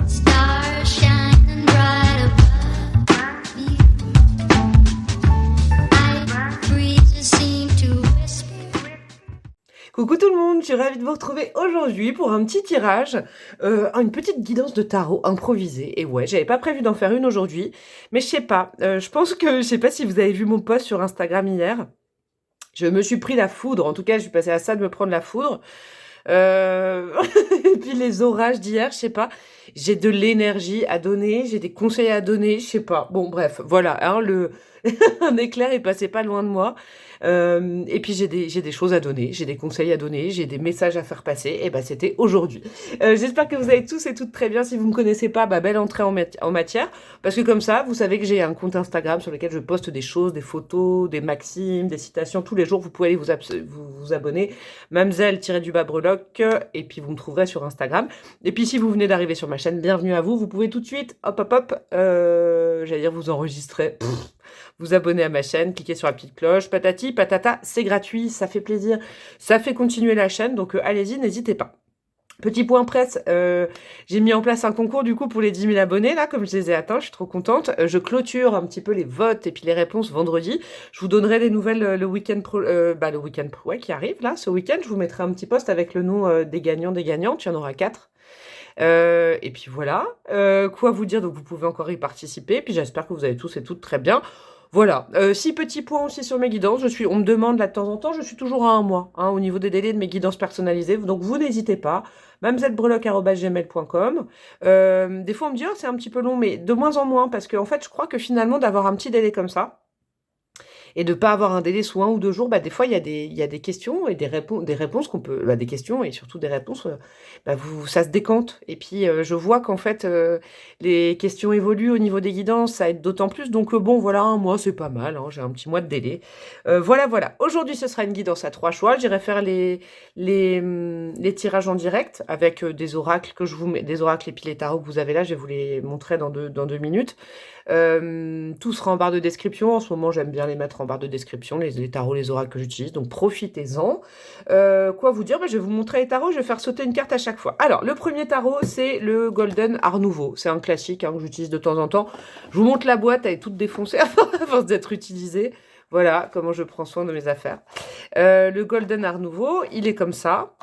Stars shining bright above me. Night breezes seem to whisper. Coucou tout le monde, je suis ravie de vous retrouver aujourd'hui pour un petit tirage, une petite guidance de tarot improvisée. Et ouais, j'avais pas prévu d'en faire une aujourd'hui, mais je sais pas, je sais pas si vous avez vu mon post sur Instagram hier. Je me suis pris la foudre, en tout cas je suis passée à ça de me prendre la foudre. Et puis les orages d'hier, je sais pas, j'ai de l'énergie à donner, j'ai des conseils à donner, je sais pas. Bon bref, voilà, hein, un éclair est passé pas loin de moi. Et puis j'ai des choses à donner, j'ai des conseils à donner, j'ai des messages à faire passer, et ben c'était aujourd'hui. J'espère que vous allez tous et toutes très bien. Si vous me connaissez pas, bah belle entrée en matière, parce que comme ça, vous savez que j'ai un compte Instagram sur lequel je poste des choses, des photos, des maximes, des citations tous les jours. Vous pouvez aller vous abonner, Mamzelle-du-bas breloque, et puis vous me trouverez sur Instagram. Et puis si vous venez d'arriver sur ma chaîne, bienvenue à vous. Vous pouvez tout de suite, j'allais dire vous enregistrer. Vous abonner à ma chaîne, cliquez sur la petite cloche, patati, patata, c'est gratuit, ça fait plaisir, ça fait continuer la chaîne, donc allez-y, n'hésitez pas. Petit point presse, j'ai mis en place un concours du coup pour les 10 000 abonnés, là, comme je les ai atteints, je suis trop contente. Je clôture un petit peu les votes et puis les réponses vendredi. Je vous donnerai des nouvelles le week-end ouais, qui arrive, là, ce week-end. Je vous mettrai un petit post avec le nom des gagnants, des gagnantes, il y en aura 4. Et puis voilà, quoi vous dire, donc vous pouvez encore y participer, puis j'espère que vous allez tous et toutes très bien. Voilà, 6 petits points aussi sur mes guidances, on me demande là de temps en temps, je suis toujours à 1 mois, hein, au niveau des délais de mes guidances personnalisées, donc vous n'hésitez pas, mamzellebreloque@gmail.com. Des fois on me dit, oh, c'est un petit peu long, mais de moins en moins, parce que en fait je crois que finalement d'avoir un petit délai comme ça, et de pas avoir un délai sous 1 ou 2 jours, bah, des fois, il y a des questions et des réponses qu'on peut, des questions et surtout des réponses, ça se décante. Et puis, je vois qu'en fait, les questions évoluent au niveau des guidances, ça aide d'autant plus. Donc, bon, voilà, 1 mois, c'est pas mal, hein, j'ai un petit mois de délai. Voilà, voilà. Aujourd'hui, ce sera une guidance à 3 choix. J'irai faire les tirages en direct avec des oracles des oracles et puis les tarots que vous avez là. Je vais vous les montrer dans 2 minutes. Tout sera en barre de description. En ce moment, j'aime bien les mettre en barre de description, les tarots, les oracles que j'utilise. Donc, profitez-en. Quoi vous dire, je vais vous montrer les tarots. Je vais faire sauter une carte à chaque fois. Alors, le premier tarot, c'est le Golden Art Nouveau. C'est un classique, hein, que j'utilise de temps en temps. Je vous montre la boîte. Elle est toute défoncée avant d'être utilisée. Voilà comment je prends soin de mes affaires. Le Golden Art Nouveau, il est comme ça.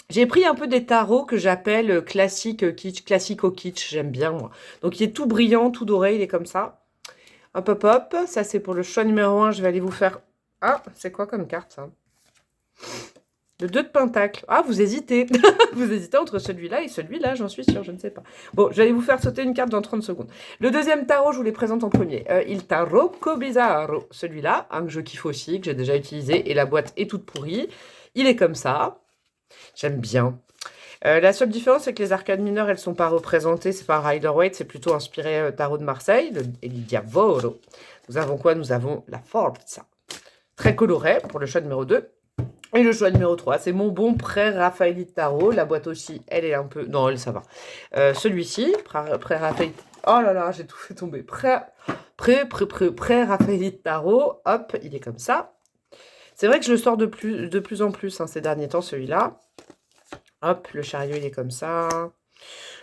J'ai pris un peu des tarots que j'appelle classique kitsch, classico kitsch, j'aime bien moi. Donc il est tout brillant, tout doré, il est comme ça. Hop, hop, hop, ça c'est pour le choix numéro 1, je vais aller vous faire... Ah, c'est quoi comme carte ça? Le 2 de pentacle. Ah, vous hésitez. Vous hésitez entre celui-là et celui-là, j'en suis sûre, je ne sais pas. Bon, j'allais vous faire sauter une carte dans 30 secondes. Le deuxième tarot, je vous les présente en premier. Il Tarocco Bizarro. Celui-là, que je kiffe aussi, que j'ai déjà utilisé, et la boîte est toute pourrie. Il est comme ça. J'aime bien. La seule différence, c'est que les arcades mineures, elles ne sont pas représentées. C'est pas Rider-Waite, c'est plutôt inspiré tarot de Marseille, et il Diavolo. Nous avons quoi? Nous avons la Forza. Très coloré pour le choix numéro 2. Et le choix numéro 3, c'est mon bon pré-raphaélite tarot. La boîte aussi, elle est un peu... Non, elle, ça va. Celui-ci, pré-raphaélite... Oh là là, j'ai tout fait tomber. Pré-raphaélite tarot. Hop, il est comme ça. C'est vrai que je le sors de plus en plus, hein, ces derniers temps, celui-là. Hop, le chariot, il est comme ça.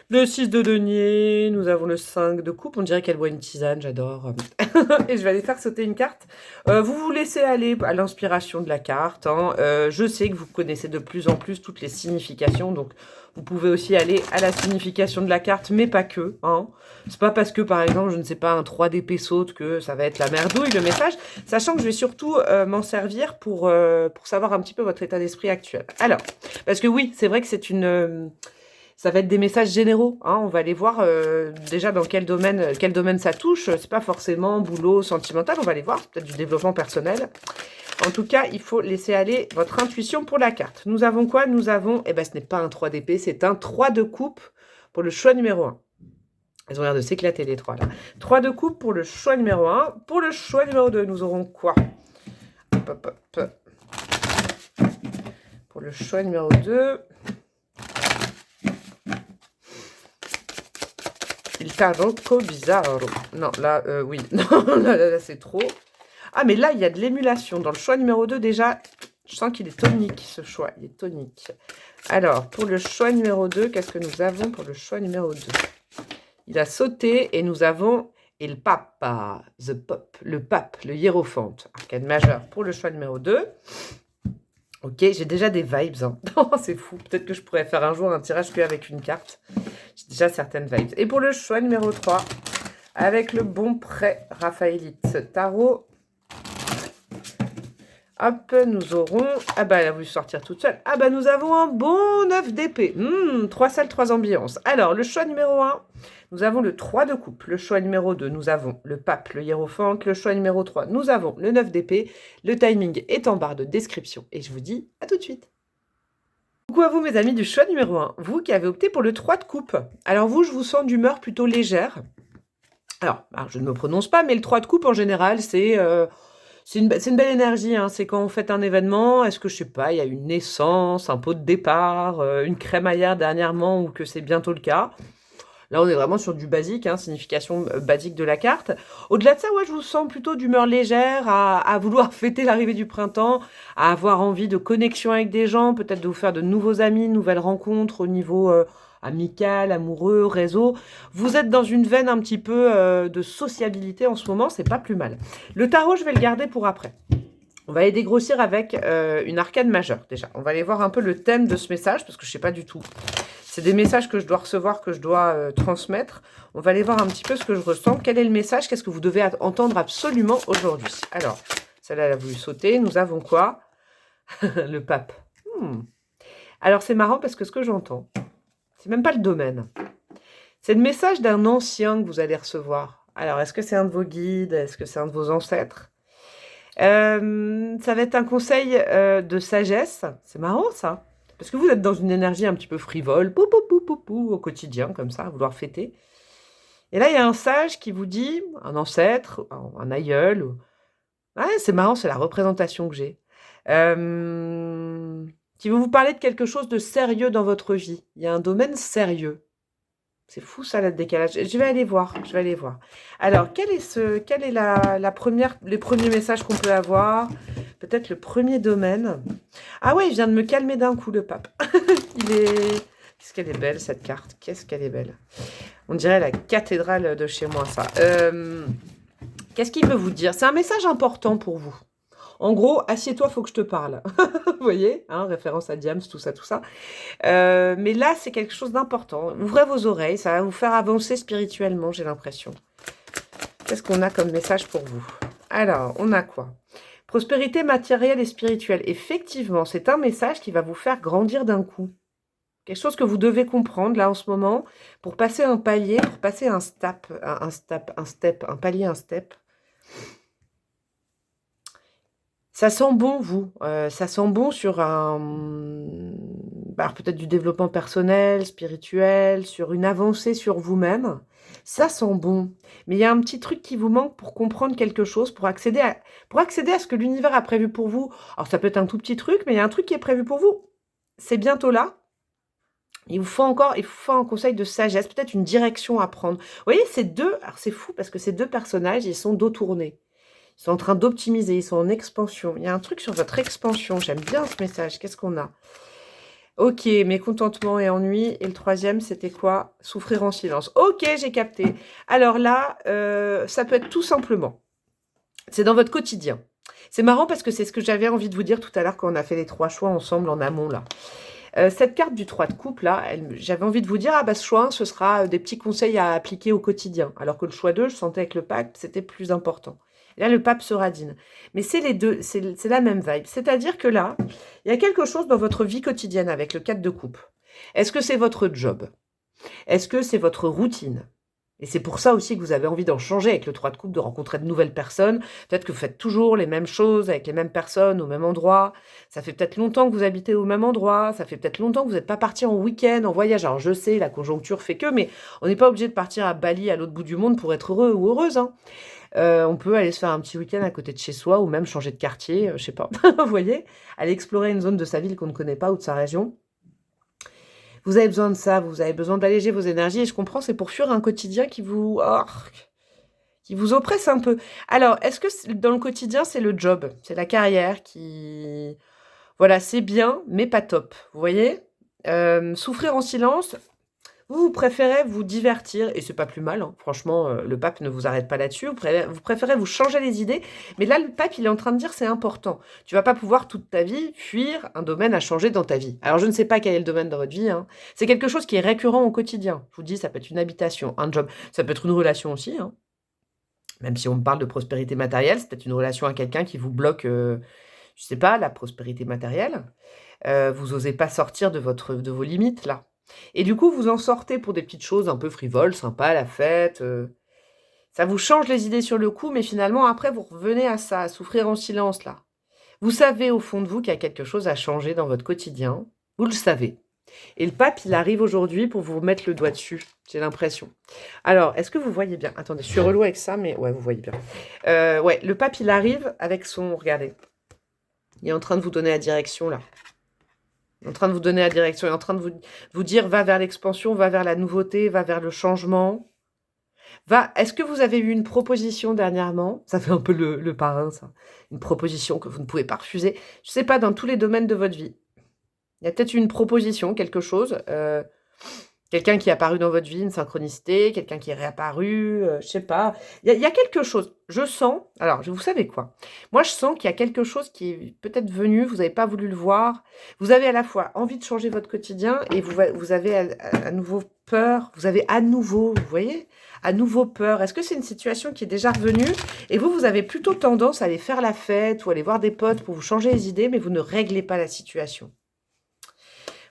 Le 6 de denier, nous avons le 5 de coupe. On dirait qu'elle boit une tisane, j'adore. Et je vais aller faire sauter une carte. Vous vous laissez aller à l'inspiration de la carte, hein. Je sais que vous connaissez de plus en plus toutes les significations, donc vous pouvez aussi aller à la signification de la carte, mais pas que, hein. C'est pas parce que, par exemple, je ne sais pas, un 3 d'épée saute que ça va être la merdouille, le message, sachant que je vais surtout m'en servir pour savoir un petit peu votre état d'esprit actuel. Alors, parce que oui, c'est vrai que c'est une... ça va être des messages généraux, hein. On va aller voir déjà dans quel domaine ça touche. C'est pas forcément boulot, sentimental, on va aller voir, peut-être du développement personnel. En tout cas, il faut laisser aller votre intuition pour la carte. Nous avons quoi? Nous avons, ce n'est pas un 3 d'épée, c'est un 3 de coupe pour le choix numéro 1. Elles ont l'air de s'éclater les 3 là. 3 de coupe pour le choix numéro 1. Pour le choix numéro 2, nous aurons quoi? Hop, hop, hop. Pour le choix numéro 2... Il Tarocco Bizarro. Non, là, oui. Non, là, c'est trop. Ah, mais là, il y a de l'émulation. Dans le choix numéro 2, déjà, je sens qu'il est tonique, ce choix. Il est tonique. Alors, pour le choix numéro 2, qu'est-ce que nous avons pour le choix numéro 2? Il a sauté et nous avons le Papa, le pape, le hiérophante, arcane majeur pour le choix numéro 2. Ok, j'ai déjà des vibes, hein. C'est fou, peut-être que je pourrais faire un jour un tirage qu'avec une carte. J'ai déjà certaines vibes. Et pour le choix numéro 3, avec le bon prêt Raphaélite Tarot, hop, nous aurons... Ah bah, elle a voulu sortir toute seule. Ah bah, nous avons un bon 9 d'épée. 3 salles, 3 ambiances. Alors, le choix numéro 1, nous avons le 3 de coupe. Le choix numéro 2, nous avons le pape, le hiérophante. Le choix numéro 3, nous avons le 9 d'épée. Le timing est en barre de description. Et je vous dis à tout de suite. Coucou à vous, mes amis du choix numéro 1. Vous qui avez opté pour le 3 de coupe. Alors vous, je vous sens d'humeur plutôt légère. Alors, je ne me prononce pas, mais le 3 de coupe, en général, c'est une belle énergie. Hein. C'est quand vous faites un événement, est-ce que, je sais pas, il y a une naissance, un pot de départ, une crémaillère dernièrement, ou que c'est bientôt le cas. Là, on est vraiment sur du basique, hein, signification basique de la carte. Au-delà de ça, ouais, je vous sens plutôt d'humeur légère, à vouloir fêter l'arrivée du printemps, à avoir envie de connexion avec des gens, peut-être de vous faire de nouveaux amis, de nouvelles rencontres au niveau amical, amoureux, réseau. Vous êtes dans une veine un petit peu de sociabilité en ce moment, c'est pas plus mal. Le tarot, je vais le garder pour après. On va aller dégrossir avec une arcane majeure, déjà. On va aller voir un peu le thème de ce message, parce que je sais pas du tout. C'est des messages que je dois recevoir, que je dois transmettre. On va aller voir un petit peu ce que je ressens. Quel est le message? Qu'est-ce que vous devez entendre absolument aujourd'hui? Alors, celle-là, elle a voulu sauter. Nous avons quoi? Le pape. Alors, c'est marrant parce que ce que j'entends, c'est même pas le domaine. C'est le message d'un ancien que vous allez recevoir. Alors, est-ce que c'est un de vos guides? Est-ce que c'est un de vos ancêtres? Ça va être un conseil de sagesse. C'est marrant, ça. Parce que vous êtes dans une énergie un petit peu frivole, au quotidien, comme ça, à vouloir fêter. Et là, il y a un sage qui vous dit, un ancêtre, un aïeul. Ouais, c'est marrant, c'est la représentation que j'ai. Qui veut vous parler de quelque chose de sérieux dans votre vie. Il y a un domaine sérieux. C'est fou ça, le décalage. Je vais aller voir, Alors, quel est les premiers messages qu'on peut avoir? Peut-être le premier domaine. Ah ouais, il vient de me calmer d'un coup, le pape. Qu'est-ce qu'elle est belle, cette carte. Qu'est-ce qu'elle est belle. On dirait la cathédrale de chez moi, ça. Qu'est-ce qu'il veut vous dire? C'est un message important pour vous. En gros, assieds-toi, faut que je te parle. Vous voyez, hein, référence à Diams, tout ça, tout ça. Mais là, c'est quelque chose d'important. Ouvrez vos oreilles, ça va vous faire avancer spirituellement, j'ai l'impression. Qu'est-ce qu'on a comme message pour vous? Alors, on a quoi? Prospérité matérielle et spirituelle. Effectivement, c'est un message qui va vous faire grandir d'un coup. Quelque chose que vous devez comprendre, là, en ce moment, pour passer un palier, pour passer un step, un palier, un step. Ça sent bon, vous. Ça sent bon sur peut-être du développement personnel, spirituel, sur une avancée sur vous-même. Ça sent bon. Mais il y a un petit truc qui vous manque pour comprendre quelque chose, pour accéder à ce que l'univers a prévu pour vous. Alors, ça peut être un tout petit truc, mais il y a un truc qui est prévu pour vous. C'est bientôt là. Il vous faut un conseil de sagesse, peut-être une direction à prendre. Vous voyez, alors c'est fou parce que ces deux personnages, ils sont dos tourné. Ils sont en train d'optimiser, ils sont en expansion. Il y a un truc sur votre expansion. J'aime bien ce message. Qu'est-ce qu'on a? Ok, mécontentement et ennui. Et le troisième, c'était quoi? Souffrir en silence. Ok, j'ai capté. Alors là, ça peut être tout simplement. C'est dans votre quotidien. C'est marrant parce que c'est ce que j'avais envie de vous dire tout à l'heure quand on a fait les 3 choix ensemble en amont, là. Cette carte du 3 de coupe, là, j'avais envie de vous dire, ce choix 1, ce sera des petits conseils à appliquer au quotidien. Alors que le choix 2, je sentais avec le pape, c'était plus important. Là, le pape se radine. Mais c'est les deux, c'est la même vibe. C'est-à-dire que là, il y a quelque chose dans votre vie quotidienne avec le 4 de coupe. Est-ce que c'est votre job? Est-ce que c'est votre routine? Et c'est pour ça aussi que vous avez envie d'en changer avec le 3 de coupe, de rencontrer de nouvelles personnes. Peut-être que vous faites toujours les mêmes choses avec les mêmes personnes au même endroit. Ça fait peut-être longtemps que vous habitez au même endroit. Ça fait peut-être longtemps que vous n'êtes pas parti en week-end, en voyage. Alors je sais, la conjoncture fait que, mais on n'est pas obligé de partir à Bali, à l'autre bout du monde, pour être heureux ou heureuse, hein. On peut aller se faire un petit week-end à côté de chez soi ou même changer de quartier, je sais pas. Vous voyez, aller explorer une zone de sa ville qu'on ne connaît pas ou de sa région. Vous avez besoin de ça, vous avez besoin d'alléger vos énergies et je comprends, c'est pour fuir un quotidien qui vous oppresse un peu. Alors, est-ce que dans le quotidien, c'est le job, c'est la carrière qui... Voilà, c'est bien, mais pas top, vous voyez? Souffrir en silence, vous préférez vous divertir, et c'est pas plus mal, hein. Franchement, le pape ne vous arrête pas là-dessus. Vous préférez vous changer les idées, mais là, le pape, il est en train de dire c'est important. Tu vas pas pouvoir toute ta vie fuir un domaine à changer dans ta vie. Alors, je ne sais pas quel est le domaine dans votre vie, hein. C'est quelque chose qui est récurrent au quotidien. Je vous dis, ça peut être une habitation, un job, ça peut être une relation aussi, hein. Même si on parle de prospérité matérielle, c'est peut-être une relation à quelqu'un qui vous bloque, je sais pas, la prospérité matérielle. Vous osez pas sortir de vos limites, là. Et du coup, vous en sortez pour des petites choses un peu frivoles, sympas, la fête, ça vous change les idées sur le coup, mais finalement, après, vous revenez à ça, à souffrir en silence, là. Vous savez au fond de vous qu'il y a quelque chose à changer dans votre quotidien. Vous le savez. Et le pape, il arrive aujourd'hui pour vous mettre le doigt dessus, j'ai l'impression. Alors, est-ce que vous voyez bien? Attendez, je suis relou avec ça, mais ouais, vous voyez bien. Ouais, le pape, il arrive avec son... Regardez. Il est en train de vous donner la direction, là. Il est en train de vous donner la direction. Il est en train de vous dire, va vers l'expansion, va vers la nouveauté, va vers le changement. Est-ce que vous avez eu une proposition dernièrement? Ça fait un peu le parrain, ça. Une proposition que vous ne pouvez pas refuser. Je sais pas, dans tous les domaines de votre vie. Il y a peut-être une proposition, quelque chose. Quelqu'un qui est apparu dans votre vie, une synchronicité, quelqu'un qui est réapparu, je sais pas. Il y a quelque chose. Je sens, alors vous savez quoi? Moi, je sens qu'il y a quelque chose qui est peut-être venu, vous n'avez pas voulu le voir. Vous avez à la fois envie de changer votre quotidien et vous avez à nouveau peur. Vous avez à nouveau, vous voyez, à nouveau peur. Est-ce que c'est une situation qui est déjà revenue et vous avez plutôt tendance à aller faire la fête ou aller voir des potes pour vous changer les idées, mais vous ne réglez pas la situation?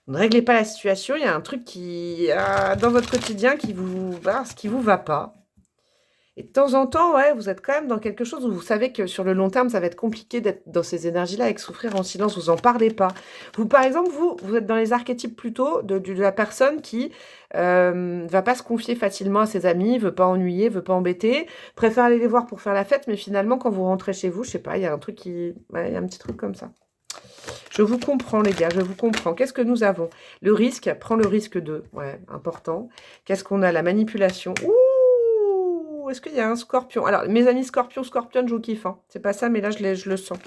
Vous ne réglez pas la situation, il y a un truc qui dans votre quotidien qui vous va pas. Et de temps en temps, ouais, vous êtes quand même dans quelque chose où vous savez que sur le long terme, ça va être compliqué d'être dans ces énergies-là avec souffrir en silence, vous en parlez pas. Vous, par exemple, vous êtes dans les archétypes plutôt de la personne qui va pas se confier facilement à ses amis, veut pas ennuyer, veut pas embêter, préfère aller les voir pour faire la fête, mais finalement, quand vous rentrez chez vous, je sais pas, il y a un truc qui... Ouais, il y a un petit truc comme ça. Je vous comprends, les gars, je vous comprends. Qu'est-ce que nous avons? Le risque, prends le risque de... Ouais, important. Qu'est-ce qu'on a? La manipulation. Ouh! Est-ce qu'il y a un scorpion? Alors, mes amis scorpion, scorpion, je vous kiffe. Hein. C'est pas ça, mais là, je le sens.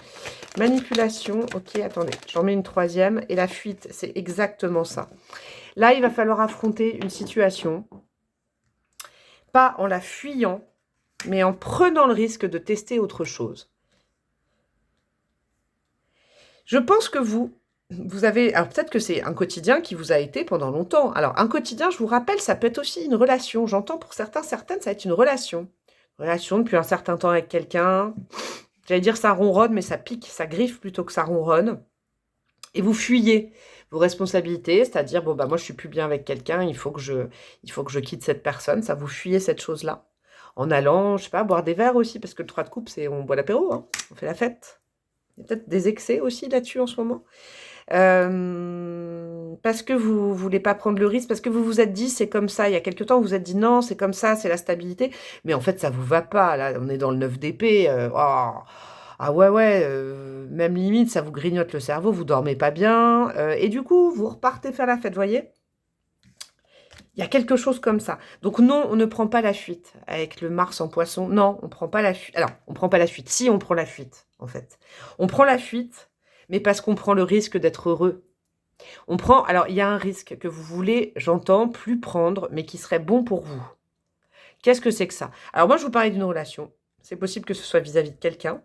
Manipulation. Ok, attendez. J'en mets une troisième. Et la fuite, c'est exactement ça. Là, il va falloir affronter une situation. Pas en la fuyant, mais en prenant le risque de tester autre chose. Je pense que vous avez... Alors peut-être que c'est un quotidien qui vous a été pendant longtemps. Alors un quotidien, je vous rappelle, ça peut être aussi une relation. J'entends pour certains, certaines, ça va être une relation. Une relation depuis un certain temps avec quelqu'un. J'allais dire ça ronronne, mais ça pique, ça griffe plutôt que ça ronronne. Et vous fuyez vos responsabilités, c'est-à-dire, bon, bah moi je suis plus bien avec quelqu'un, il faut que je quitte cette personne. Ça, vous fuyez cette chose-là. En allant, je sais pas, boire des verres aussi, parce que le 3 de coupe, c'est on boit l'apéro, hein, on fait la fête. Il y a peut-être des excès aussi là-dessus en ce moment. Parce que vous ne voulez pas prendre le risque, parce que vous vous êtes dit c'est comme ça. Il y a quelque temps, vous vous êtes dit non, c'est comme ça, c'est la stabilité. Mais en fait, ça ne vous va pas. Là, on est dans le 9 d'épée. Ah ouais, même limite, ça vous grignote le cerveau, vous dormez pas bien. Et du coup, vous repartez faire la fête, voyez? Il y a quelque chose comme ça. Donc non, on ne prend pas la fuite avec le Mars en poisson. Non, on ne prend pas la fuite. Alors, on ne prend pas la fuite. Si, on prend la fuite, en fait. On prend la fuite, mais parce qu'on prend le risque d'être heureux. On prend... Alors, il y a un risque que vous voulez, j'entends, plus prendre, mais qui serait bon pour vous. Qu'est-ce que c'est que ça? Alors moi, je vous parlais d'une relation. C'est possible que ce soit vis-à-vis de quelqu'un.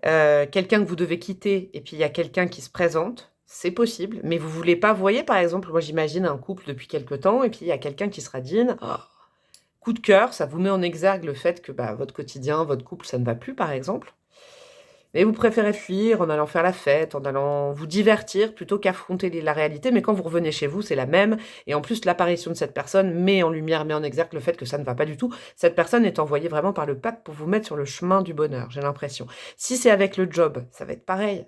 Quelqu'un que vous devez quitter, et puis il y a quelqu'un qui se présente. C'est possible, mais vous voulez pas, vous voyez par exemple, moi j'imagine un couple depuis quelque temps, et puis il y a quelqu'un qui sera digne, coup de cœur, ça vous met en exergue le fait que votre quotidien, votre couple, ça ne va plus par exemple. Mais vous préférez fuir en allant faire la fête, en allant vous divertir, plutôt qu'affronter la réalité, mais quand vous revenez chez vous, c'est la même, et en plus l'apparition de cette personne met en lumière, met en exergue le fait que ça ne va pas du tout. Cette personne est envoyée vraiment par le pape pour vous mettre sur le chemin du bonheur, j'ai l'impression. Si c'est avec le job, ça va être pareil.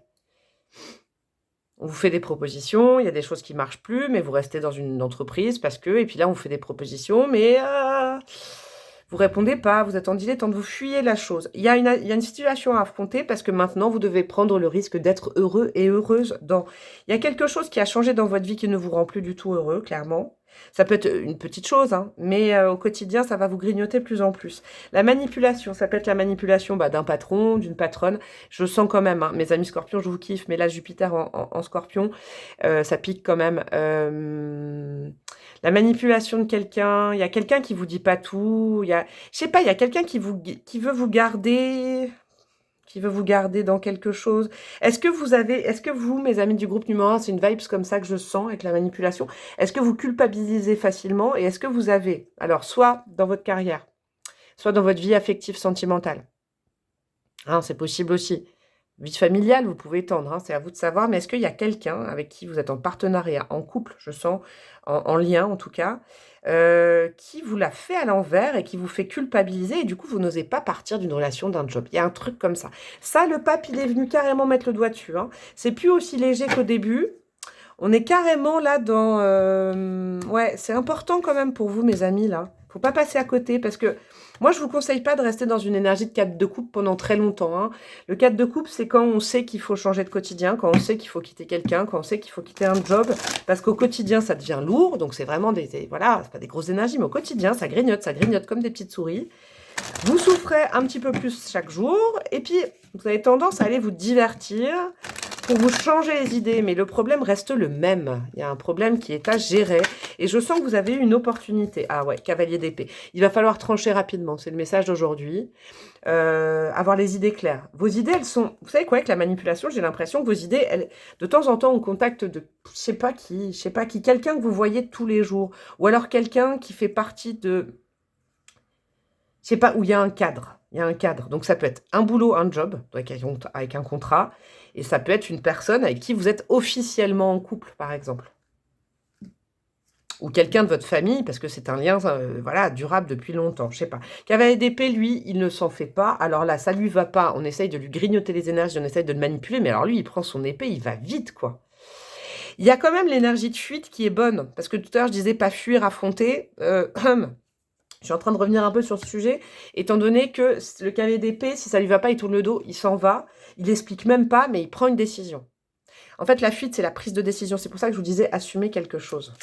On vous fait des propositions, il y a des choses qui ne marchent plus, mais vous restez dans une entreprise parce que... Et puis là, on vous fait des propositions, mais vous répondez pas, vous êtes en dilettante, vous fuyez la chose. Il y a une situation à affronter parce que maintenant, vous devez prendre le risque d'être heureux et heureuse dans... Il y a quelque chose qui a changé dans votre vie qui ne vous rend plus du tout heureux, clairement. Ça peut être une petite chose, hein, mais au quotidien, ça va vous grignoter de plus en plus. La manipulation, ça peut être la manipulation d'un patron, d'une patronne. Je sens quand même, hein, mes amis scorpions, je vous kiffe, mais là, Jupiter en scorpion, ça pique quand même. La manipulation de quelqu'un, il y a quelqu'un qui vous dit pas tout, je sais pas, il y a quelqu'un qui veut vous garder dans quelque chose. Est-ce que vous, mes amis du groupe numéro 1, c'est une vibes comme ça que je sens avec la manipulation, est-ce que vous culpabilisez facilement et est-ce que vous avez, alors soit dans votre carrière, soit dans votre vie affective sentimentale, hein, c'est possible aussi. Vie familiale, vous pouvez tendre, hein, c'est à vous de savoir, mais est-ce qu'il y a quelqu'un avec qui vous êtes en partenariat, en couple, je sens, en lien en tout cas, qui vous l'a fait à l'envers et qui vous fait culpabiliser et du coup vous n'osez pas partir d'une relation, d'un job. Il y a un truc comme ça. Ça, le pape, il est venu carrément mettre le doigt dessus, hein. C'est plus aussi léger qu'au début. On est carrément là dans... ouais, c'est important quand même pour vous, mes amis, là. Faut pas passer à côté parce que moi, je vous conseille pas de rester dans une énergie de 4 de coupe pendant très longtemps, hein. Le 4 de coupe, c'est quand on sait qu'il faut changer de quotidien, quand on sait qu'il faut quitter quelqu'un, quand on sait qu'il faut quitter un job, parce qu'au quotidien, ça devient lourd, donc c'est vraiment voilà, c'est pas des grosses énergies, mais au quotidien, ça grignote comme des petites souris. Vous souffrez un petit peu plus chaque jour, et puis vous avez tendance à aller vous divertir pour vous changer les idées, mais le problème reste le même. Il y a un problème qui est à gérer, et je sens que vous avez une opportunité. Ah ouais, cavalier d'épée. Il va falloir trancher rapidement, c'est le message d'aujourd'hui. Avoir les idées claires. Vos idées, elles sont... Vous savez quoi, avec la manipulation, j'ai l'impression que vos idées, elles, de temps en temps, au contact de je sais pas qui, quelqu'un que vous voyez tous les jours, ou alors quelqu'un qui fait partie de... Je sais pas, où il y a un cadre. Il y a un cadre. Donc, ça peut être un boulot, un job, avec un contrat. Et ça peut être une personne avec qui vous êtes officiellement en couple, par exemple. Ou quelqu'un de votre famille, parce que c'est un lien voilà, durable depuis longtemps. Je sais pas. Cavalier d'épée, lui, il ne s'en fait pas. Alors là, ça lui va pas. On essaye de lui grignoter les énergies, on essaye de le manipuler. Mais alors lui, il prend son épée, il va vite, quoi. Il y a quand même l'énergie de fuite qui est bonne. Parce que tout à l'heure, je disais pas fuir, affronter. Je suis en train de revenir un peu sur ce sujet, étant donné que le cavalier d'épée, si ça lui va pas, il tourne le dos, il s'en va, il explique même pas, mais il prend une décision. En fait, la fuite, c'est la prise de décision. C'est pour ça que je vous disais assumer quelque chose.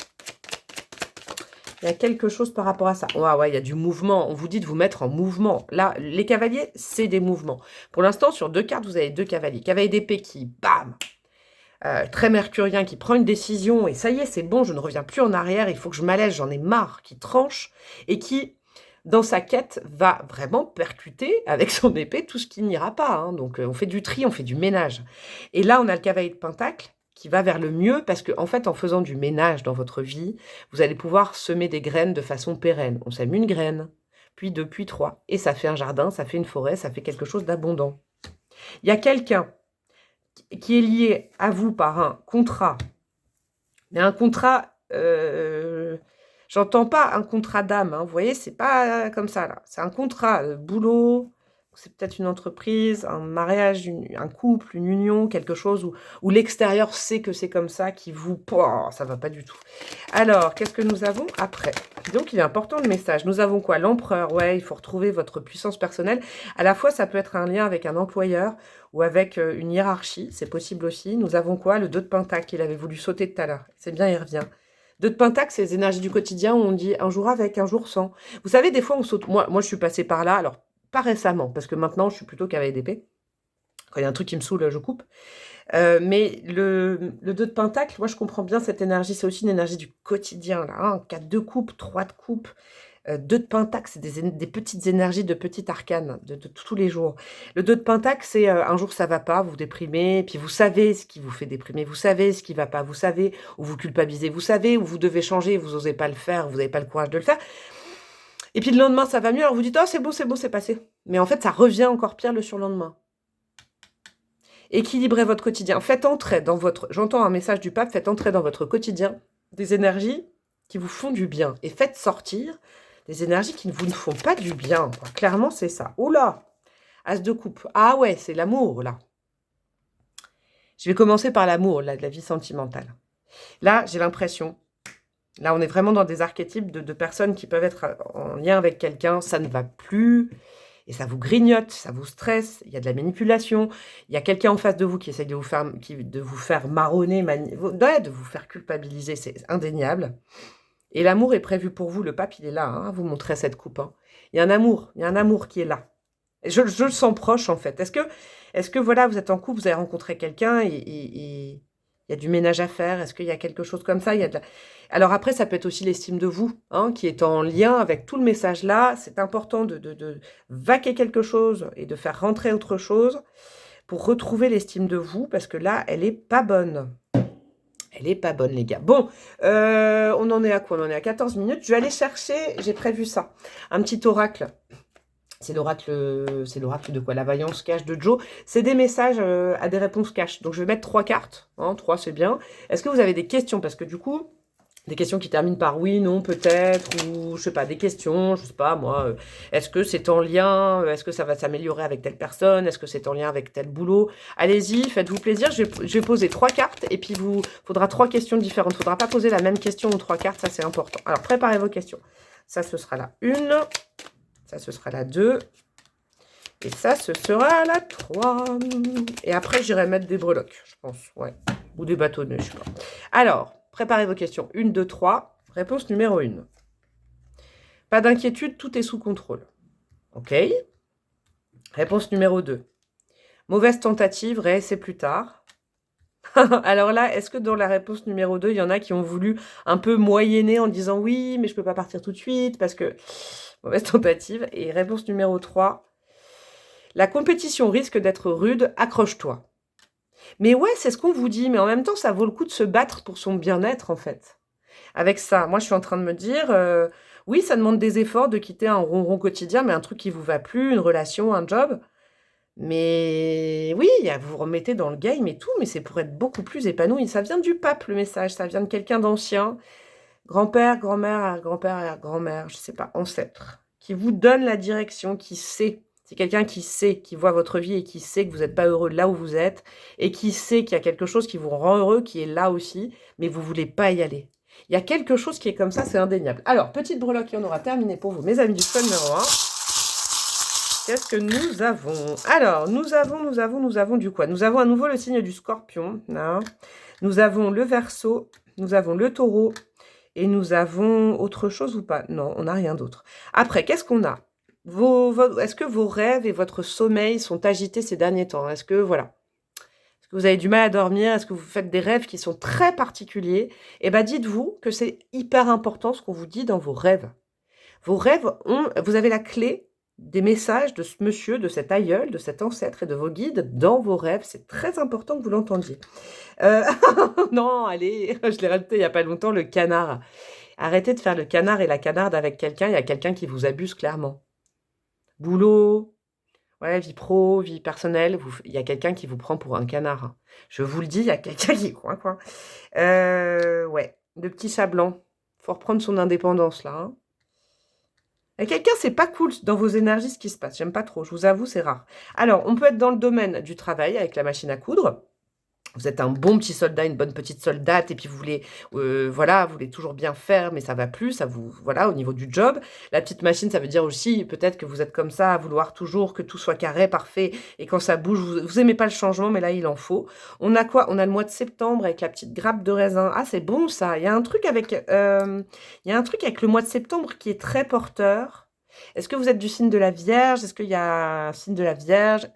Il y a quelque chose par rapport à ça. Ouais, il y a du mouvement. On vous dit de vous mettre en mouvement. Là, les cavaliers, c'est des mouvements. Pour l'instant, sur 2 cartes, vous avez 2 cavaliers. Cavalier d'épée qui, bam, très mercurien, qui prend une décision, et ça y est, c'est bon, je ne reviens plus en arrière, il faut que je m'allège, j'en ai marre, qui tranche, et qui, dans sa quête, va vraiment percuter avec son épée tout ce qui n'ira pas, hein. Donc on fait du tri, on fait du ménage. Et là, on a le cavalier de Pentacle, qui va vers le mieux, parce que en fait, en faisant du ménage dans votre vie, vous allez pouvoir semer des graines de façon pérenne. On sème une graine, puis 2, puis 3, et ça fait un jardin, ça fait une forêt, ça fait quelque chose d'abondant. Il y a quelqu'un qui est lié à vous par un contrat, mais un contrat, j'entends pas un contrat d'âme, hein, vous voyez, c'est pas comme ça, là. C'est un contrat, boulot, c'est peut-être une entreprise, un mariage, un couple, une union, quelque chose où l'extérieur sait que c'est comme ça, qui vous... Pouah, ça va pas du tout. Alors, qu'est-ce que nous avons après? Donc, il est important le message. Nous avons quoi? L'empereur, ouais, il faut retrouver votre puissance personnelle. À la fois, ça peut être un lien avec un employeur ou avec une hiérarchie, c'est possible aussi. Nous avons quoi? Le 2 de Pentacle, qu'il avait voulu sauter tout à l'heure. C'est bien, il revient. 2 de Pentacle, c'est les énergies du quotidien où on dit un jour avec, un jour sans. Vous savez, des fois, on saute... Moi, je suis passée par là, alors pas récemment, parce que maintenant, je suis plutôt cavalier d'épée. Quand il y a un truc qui me saoule, je coupe. Mais le 2 de Pentacle, moi, je comprends bien cette énergie. C'est aussi une énergie du quotidien, là. Hein, 4 de coupe, 3 de coupe. 2 de Pentacle, c'est des petites énergies de petits arcanes de tous les jours. Le 2 de Pentacle, c'est un jour ça va pas, vous vous déprimez, puis vous savez ce qui vous fait déprimer, vous savez ce qui va pas, vous savez où vous culpabilisez, vous savez où vous devez changer, vous osez pas le faire, vous n'avez pas le courage de le faire. Et puis le lendemain, ça va mieux, alors vous dites « Oh, c'est bon, c'est passé ». Mais en fait, ça revient encore pire le surlendemain. Équilibrez votre quotidien. Faites entrer dans votre... J'entends un message du pape, faites entrer dans votre quotidien des énergies qui vous font du bien. Et faites sortir des énergies qui ne vous font pas du bien, quoi. Clairement, c'est ça. Oh là! As de coupe. Ah ouais, c'est l'amour, là. Je vais commencer par l'amour, là, de la vie sentimentale. Là, j'ai l'impression... Là, on est vraiment dans des archétypes de personnes qui peuvent être en lien avec quelqu'un. Ça ne va plus. Et ça vous grignote, ça vous stresse. Il y a de la manipulation. Il y a quelqu'un en face de vous qui essaye de vous faire marronner, de vous faire culpabiliser. C'est indéniable. Et l'amour est prévu pour vous. Le pape, il est là, hein, à vous montrer cette coupe. Hein. Il y a un amour qui est là. Je le sens proche, en fait. Est-ce que voilà, vous êtes en couple, vous avez rencontré quelqu'un et il y a du ménage à faire? Est-ce qu'il y a quelque chose comme ça? Alors après, ça peut être aussi l'estime de vous, hein, qui est en lien avec tout le message là. C'est important de vaquer quelque chose et de faire rentrer autre chose pour retrouver l'estime de vous, parce que là, elle est pas bonne. Elle est pas bonne, les gars. Bon, on en est à quoi? On en est à 14 minutes. Je vais aller chercher, j'ai prévu ça, un petit oracle. C'est l'oracle de quoi? La Vaillance cache de Joe. C'est des messages à des réponses cash. Donc je vais mettre 3 cartes. Hein, 3 c'est bien. Est-ce que vous avez des questions? Parce que du coup, des questions qui terminent par oui, non, peut-être, ou je sais pas, des questions, je sais pas moi. Est-ce que c'est en lien? Est-ce que ça va s'améliorer avec telle personne? Est-ce que c'est en lien avec tel boulot? Allez-y, faites-vous plaisir. Je vais poser 3 cartes et puis faudra 3 questions différentes. Faudra pas poser la même question aux 3 cartes, ça c'est important. Alors préparez vos questions. Ça, ce sera la 1. Ça, ce sera la 2. Et ça, ce sera la 3. Et après, j'irai mettre des breloques, je pense. Ouais. Ou des bâtonnets, je sais pas. Alors, préparez vos questions. 1, 2, 3. Réponse numéro 1. Pas d'inquiétude, tout est sous contrôle. OK. Réponse numéro 2. Mauvaise tentative, réessaie plus tard. Alors là, est-ce que dans la réponse numéro 2, il y en a qui ont voulu un peu moyenner en disant oui, mais je peux pas partir tout de suite parce que... Mauvaise tentative. Et réponse numéro 3. La compétition risque d'être rude, accroche-toi. Mais ouais, c'est ce qu'on vous dit, mais en même temps, ça vaut le coup de se battre pour son bien-être, en fait. Avec ça, moi, je suis en train de me dire, oui, ça demande des efforts de quitter un ronron quotidien, mais un truc qui vous va plus, une relation, un job. Mais oui, vous vous remettez dans le game et tout, mais c'est pour être beaucoup plus épanoui. Ça vient du pape, le message, ça vient de quelqu'un d'ancien. Grand-père, grand-mère, arrière-grand-père, arrière-grand-mère, je sais pas, ancêtre, qui vous donne la direction, qui sait. C'est quelqu'un qui sait, qui voit votre vie et qui sait que vous n'êtes pas heureux là où vous êtes et qui sait qu'il y a quelque chose qui vous rend heureux, qui est là aussi, mais vous voulez pas y aller. Il y a quelque chose qui est comme ça, c'est indéniable. Alors, petite breloque et on aura terminé pour vous, mes amis du fun numéro 1. Qu'est-ce que nous avons? Alors, nous avons du quoi? Nous avons à nouveau le signe du Scorpion. Là. Nous avons le Verseau, nous avons le Taureau, et nous avons autre chose ou pas? Non, on n'a rien d'autre. Après, qu'est-ce qu'on a? Est-ce que vos rêves et votre sommeil sont agités ces derniers temps? Est-ce que, voilà. Est-ce que vous avez du mal à dormir? Est-ce que vous faites des rêves qui sont très particuliers? Eh bien, dites-vous que c'est hyper important ce qu'on vous dit dans vos rêves. Vos rêves vous avez la clé des messages de ce monsieur, de cet aïeul, de cet ancêtre et de vos guides dans vos rêves. C'est très important que vous l'entendiez. Non, allez, je l'ai rajouté il n'y a pas longtemps, le canard. Arrêtez de faire le canard et la canarde avec quelqu'un. Il y a quelqu'un qui vous abuse clairement. Boulot, ouais, vie pro, vie personnelle, il y a quelqu'un qui vous prend pour un canard. Je vous le dis, il y a quelqu'un qui... Quoi. Ouais, le petit chat blanc. Faut reprendre son indépendance, là. Hein. Et quelqu'un, c'est pas cool dans vos énergies ce qui se passe. J'aime pas trop, je vous avoue, c'est rare. Alors, on peut être dans le domaine du travail avec la machine à coudre. Vous êtes un bon petit soldat, une bonne petite soldate, et puis vous voulez, voilà, vous voulez toujours bien faire, mais ça va plus, ça vous, voilà, au niveau du job. La petite machine, ça veut dire aussi, peut-être que vous êtes comme ça, à vouloir toujours que tout soit carré, parfait, et quand ça bouge, vous aimez pas le changement, mais là, il en faut. On a quoi? On a le mois de septembre avec la petite grappe de raisin. Ah, c'est bon, ça. Il y a un truc avec le mois de septembre qui est très porteur. Est-ce que vous êtes du signe de la Vierge? Est-ce qu'il y a un signe de la Vierge?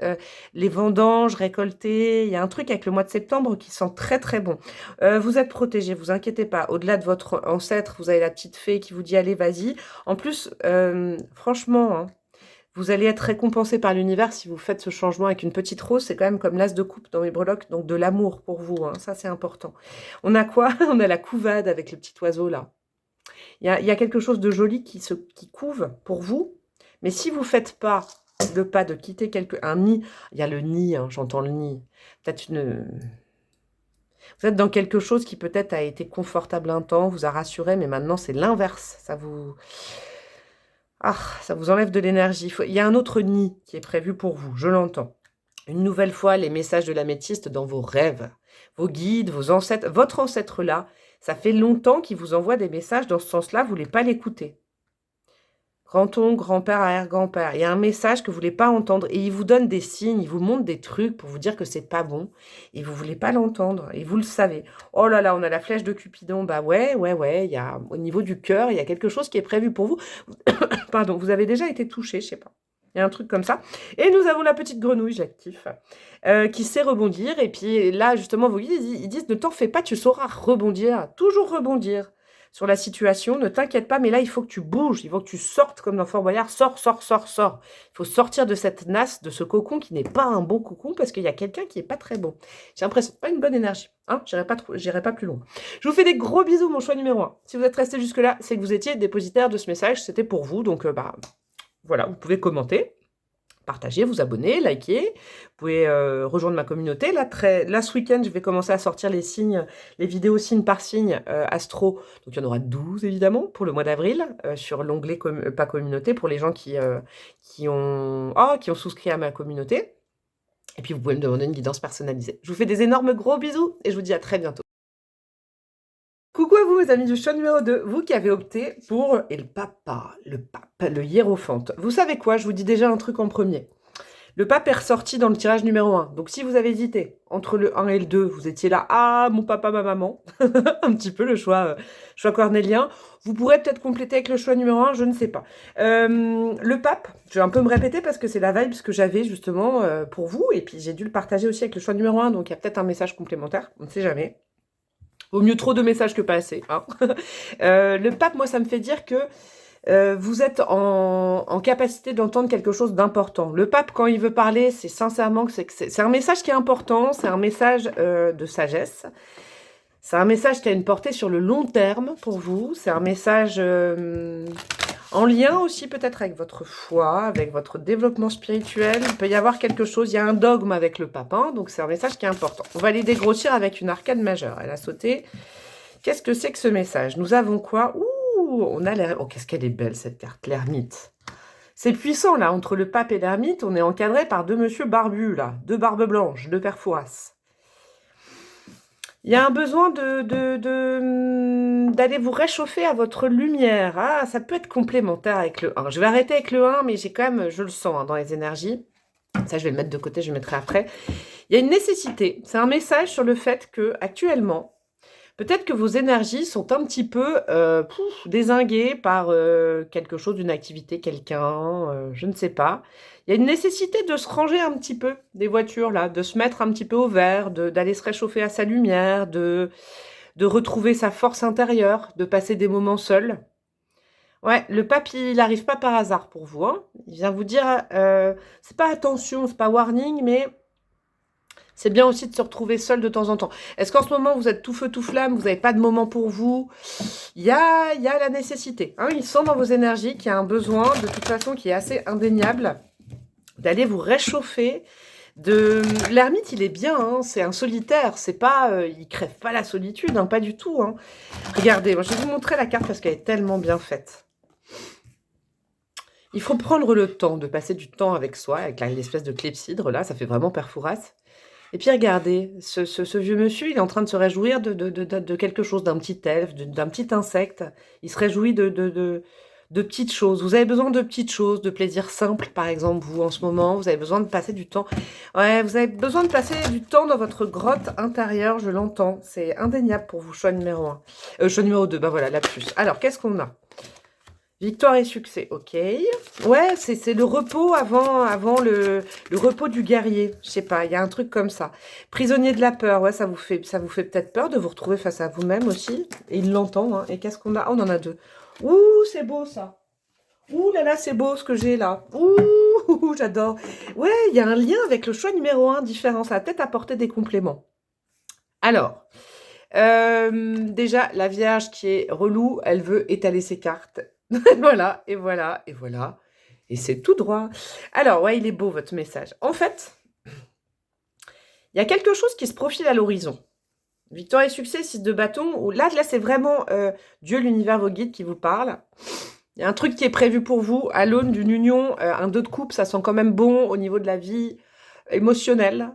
Les vendanges récoltées, il y a un truc avec le mois de septembre qui sent très très bon. Vous êtes protégés, vous inquiétez pas. Au-delà de votre ancêtre, vous avez la petite fée qui vous dit allez, vas-y. En plus, franchement, hein, vous allez être récompensé par l'univers si vous faites ce changement avec une petite rose. C'est quand même comme l'as de coupe dans mes breloques, donc de l'amour pour vous. Hein, ça, c'est important. On a quoi? On a la couvade avec le petit oiseau là. Il y a quelque chose de joli qui couve pour vous. Mais si vous ne faites pas le pas de quitter un nid, il y a le nid, hein, j'entends le nid. Peut-être vous êtes dans quelque chose qui peut-être a été confortable un temps, vous a rassuré, mais maintenant c'est l'inverse. Ça vous enlève de l'énergie. Il y a un autre nid qui est prévu pour vous, je l'entends. Une nouvelle fois, les messages de l'améthyste dans vos rêves, vos guides, vos ancêtres, votre ancêtre là, ça fait longtemps qu'il vous envoie des messages dans ce sens-là, vous ne voulez pas l'écouter. Grand-oncle, grand-père, arrière-grand-père. Il y a un message que vous voulez pas entendre et il vous donne des signes, il vous montre des trucs pour vous dire que c'est pas bon et vous voulez pas l'entendre et vous le savez. Oh là là, on a la flèche de Cupidon. Bah ouais, il y a au niveau du cœur, il y a quelque chose qui est prévu pour vous. Pardon, vous avez déjà été touché, je sais pas. Il y a un truc comme ça. Et nous avons la petite grenouille, j'active, qui sait rebondir. Et puis là, justement, vos guides, ils disent, ne t'en fais pas, tu sauras rebondir, toujours rebondir sur la situation, ne t'inquiète pas, mais là, il faut que tu bouges, il faut que tu sortes comme dans Fort Boyard, sors, sors, sors, sors. Il faut sortir de cette nasse, de ce cocon qui n'est pas un bon cocon, parce qu'il y a quelqu'un qui n'est pas très bon. J'ai l'impression, pas une bonne énergie, hein, j'irai pas plus loin. Je vous fais des gros bisous, mon choix numéro 1. Si vous êtes resté jusque-là, c'est que vous étiez dépositaire de ce message, c'était pour vous, donc voilà, vous pouvez commenter, partager, vous abonner, liker. Vous pouvez rejoindre ma communauté. Là, ce week-end, je vais commencer à sortir les signes, les vidéos signe par signe astro. Donc, il y en aura 12, évidemment, pour le mois d'avril, sur l'onglet pas communauté, pour les gens qui ont souscrit à ma communauté. Et puis, vous pouvez me demander une guidance personnalisée. Je vous fais des énormes gros bisous et je vous dis à très bientôt. Coucou à vous, mes amis du choix numéro 2, vous qui avez opté pour et le pape, le hiérophante. Vous savez quoi, je vous dis déjà un truc en premier. Le pape est ressorti dans le tirage numéro 1. Donc si vous avez hésité entre le 1 et le 2, vous étiez là, ah, mon papa, ma maman, un petit peu le choix cornélien. Vous pourrez peut-être compléter avec le choix numéro 1, je ne sais pas. Le pape, je vais un peu me répéter parce que c'est la vibe que j'avais justement pour vous. Et puis j'ai dû le partager aussi avec le choix numéro 1, donc il y a peut-être un message complémentaire, on ne sait jamais. Vaut mieux trop de messages que pas assez. Hein. Le pape, moi, ça me fait dire que vous êtes en capacité d'entendre quelque chose d'important. Le pape, quand il veut parler, c'est sincèrement que c'est un message qui est important, c'est un message de sagesse. C'est un message qui a une portée sur le long terme pour vous. C'est un message en lien aussi peut-être avec votre foi, avec votre développement spirituel. Il peut y avoir quelque chose, il y a un dogme avec le pape, hein, donc c'est un message qui est important. On va les dégrossir avec une arcane majeure. Elle a sauté. Qu'est-ce que c'est que ce message? Nous avons quoi? Ouh, on a l'air... Oh, qu'est-ce qu'elle est belle cette carte, l'ermite. C'est puissant là, entre le pape et l'ermite, on est encadré par deux monsieur barbus là, deux barbes blanches, deux pères Fouras. Il y a un besoin d'aller vous réchauffer à votre lumière. Ah, ça peut être complémentaire avec le 1. Je vais arrêter avec le 1, mais j'ai quand même, je le sens hein, dans les énergies. Ça, je vais le mettre de côté, je le mettrai après. Il y a une nécessité. C'est un message sur le fait que, actuellement, peut-être que vos énergies sont un petit peu dézinguées par quelque chose, d'une activité, quelqu'un, je ne sais pas. Il y a une nécessité de se ranger un petit peu des voitures, là, de se mettre un petit peu au vert, d'aller se réchauffer à sa lumière, de retrouver sa force intérieure, de passer des moments seuls. Ouais, le pape, il n'arrive pas par hasard pour vous. Hein. Il vient vous dire, c'est pas attention, c'est pas warning, mais c'est bien aussi de se retrouver seul de temps en temps. Est-ce qu'en ce moment, vous êtes tout feu, tout flamme, vous n'avez pas de moment pour vous? Il y a la nécessité. Hein. Il sent dans vos énergies qu'il y a un besoin, de toute façon, qui est assez indéniable, d'aller vous réchauffer. L'ermite, il est bien, hein, c'est un solitaire, c'est pas, il crève pas la solitude, hein, pas du tout. Hein. Regardez, moi, je vais vous montrer la carte parce qu'elle est tellement bien faite. Il faut prendre le temps de passer du temps avec soi, avec l'espèce de clepsydre, là, ça fait vraiment père Fouras. Et puis regardez, ce vieux monsieur, il est en train de se réjouir de quelque chose, d'un petit elfe, d'un petit insecte. Il se réjouit de petites choses. Vous avez besoin de petites choses, de plaisirs simples, par exemple, vous, en ce moment. Vous avez besoin de passer du temps. Ouais, vous avez besoin de passer du temps dans votre grotte intérieure, je l'entends. C'est indéniable pour vous, choix numéro 1. Choix numéro 2, ben voilà, la plus. Alors, qu'est-ce qu'on a? Victoire et succès, ok. Ouais, c'est le repos avant le repos du guerrier. Je sais pas, il y a un truc comme ça. Prisonnier de la peur, ouais, ça vous fait peut-être peur de vous retrouver face à vous-même aussi. Et il l'entend, hein. Et qu'est-ce qu'on a? Oh, on en a 2. Ouh, c'est beau ça. Ouh là là, c'est beau ce que j'ai là. Ouh, j'adore. Ouais, il y a un lien avec le choix numéro 1 différent. Ça va peut-être apporter des compléments. Alors, déjà, la Vierge qui est relou, elle veut étaler ses cartes. Voilà, et voilà, et voilà. Et c'est tout droit. Alors, ouais, il est beau votre message. En fait, il y a quelque chose qui se profile à l'horizon. Victoire et succès, 6 de bâton. Où là c'est vraiment Dieu, l'univers, vos guides qui vous parlent. Il y a un truc qui est prévu pour vous à l'aune d'une union. Un 2 de coupe, ça sent quand même bon au niveau de la vie émotionnelle.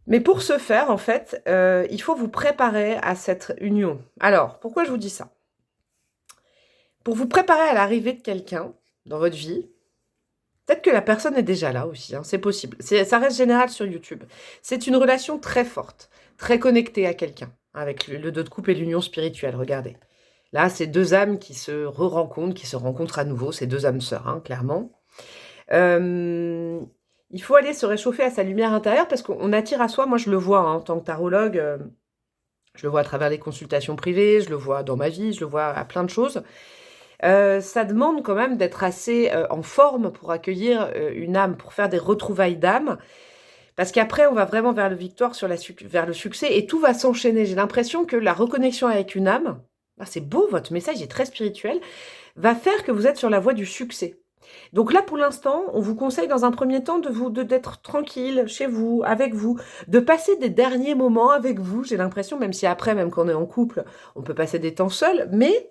Mais pour ce faire, en fait, il faut vous préparer à cette union. Alors, pourquoi je vous dis ça? pour vous préparer à l'arrivée de quelqu'un dans votre vie. Peut-être que la personne est déjà là aussi, hein, c'est possible. Ça reste général sur YouTube. C'est une relation très forte, très connectée à quelqu'un, avec le 2 de coupe et l'union spirituelle, regardez. Là, c'est 2 âmes qui se re-rencontrent, qui se rencontrent à nouveau, c'est 2 âmes sœurs, hein, clairement. Il faut aller se réchauffer à sa lumière intérieure parce qu'on attire à soi, moi je le vois hein, en tant que tarologue, je le vois à travers les consultations privées, je le vois dans ma vie, je le vois à plein de choses. Ça demande quand même d'être assez en forme pour accueillir une âme, pour faire des retrouvailles d'âme. Parce qu'après, on va vraiment vers vers le succès et tout va s'enchaîner. J'ai l'impression que la reconnexion avec une âme, ah, c'est beau, votre message est très spirituel, va faire que vous êtes sur la voie du succès. Donc là, pour l'instant, on vous conseille dans un premier temps d'être tranquille chez vous, avec vous, de passer des derniers moments avec vous. J'ai l'impression, même si après, même quand on est en couple, on peut passer des temps seuls, mais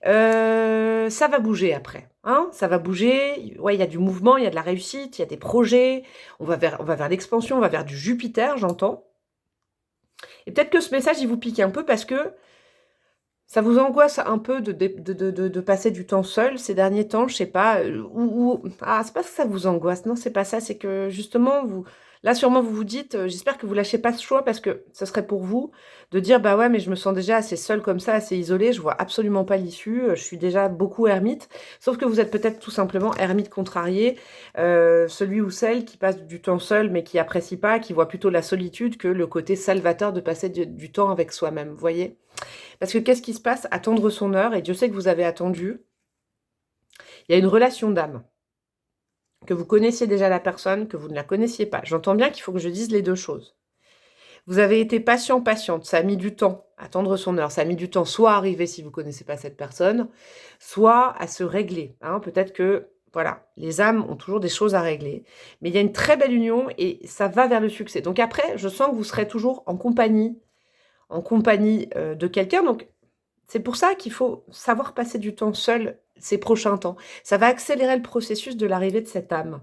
ça va bouger après. Hein, ça va bouger. Ouais, il y a du mouvement, il y a de la réussite, il y a des projets. On va vers l'expansion, on va vers du Jupiter, j'entends. Et peut-être que ce message, il vous pique un peu parce que ça vous angoisse un peu de passer du temps seul ces derniers temps, je sais pas, ah, c'est pas que ça vous angoisse, non, c'est pas ça, c'est que justement, là, sûrement, vous vous dites, j'espère que vous lâchez pas ce choix parce que ça serait pour vous de dire, bah ouais, mais je me sens déjà assez seule comme ça, assez isolée, je vois absolument pas l'issue, je suis déjà beaucoup ermite, sauf que vous êtes peut-être tout simplement ermite contrarié, celui ou celle qui passe du temps seul mais qui apprécie pas, qui voit plutôt la solitude que le côté salvateur de passer du temps avec soi-même, vous voyez? Parce que qu'est-ce qui se passe? Attendre son heure, et Dieu sait que vous avez attendu. Il y a une relation d'âme. Que vous connaissiez déjà la personne, que vous ne la connaissiez pas. J'entends bien qu'il faut que je dise les deux choses. Vous avez été patient, patiente. Ça a mis du temps. Attendre son heure. Ça a mis du temps soit à arriver si vous ne connaissez pas cette personne, soit à se régler. Hein. Peut-être que, voilà, les âmes ont toujours des choses à régler. Mais il y a une très belle union et ça va vers le succès. Donc après, je sens que vous serez toujours en compagnie de quelqu'un. Donc, c'est pour ça qu'il faut savoir passer du temps seul ces prochains temps. Ça va accélérer le processus de l'arrivée de cette âme.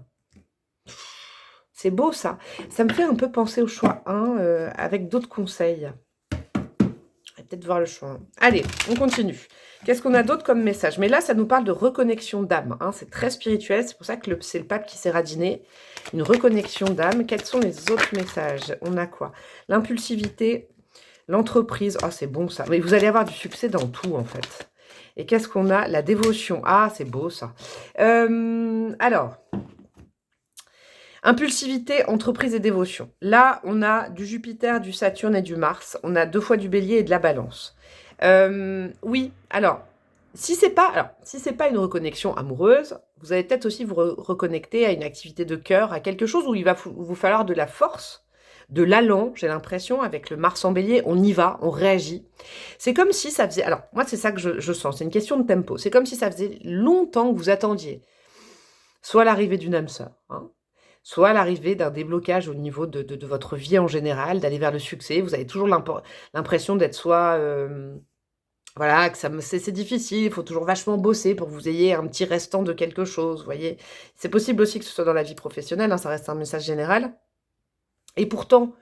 C'est beau, ça. Ça me fait un peu penser au choix 1 avec d'autres conseils. Je vais peut-être voir le choix 1. Allez, on continue. Qu'est-ce qu'on a d'autre comme message? Mais là, ça nous parle de reconnexion d'âme. Hein. C'est très spirituel. C'est pour ça que c'est le pape qui s'est radiné. Une reconnexion d'âme. Quels sont les autres messages? On a quoi? L'impulsivité. L'entreprise, ah c'est bon ça, mais vous allez avoir du succès dans tout en fait. Et qu'est-ce qu'on a? La dévotion, ah c'est beau ça. Alors, impulsivité, entreprise et dévotion. Là, on a du Jupiter, du Saturne et du Mars. On a 2 fois du Bélier et de la Balance. Oui, alors, si c'est pas une reconnexion amoureuse, vous allez peut-être aussi vous reconnecter à une activité de cœur, à quelque chose où il va vous falloir de la force, de l'allant, j'ai l'impression, avec le Mars en Bélier, on y va, on réagit. C'est comme si ça faisait... Alors, moi, c'est ça que je sens, c'est une question de tempo. C'est comme si ça faisait longtemps que vous attendiez soit l'arrivée d'une âme sœur, hein, soit l'arrivée d'un déblocage au niveau de votre vie en général, d'aller vers le succès. Vous avez toujours l'impression d'être soit... voilà, que c'est difficile, il faut toujours vachement bosser pour que vous ayez un petit restant de quelque chose, vous voyez. C'est possible aussi que ce soit dans la vie professionnelle, hein, ça reste un message général. Et pourtant,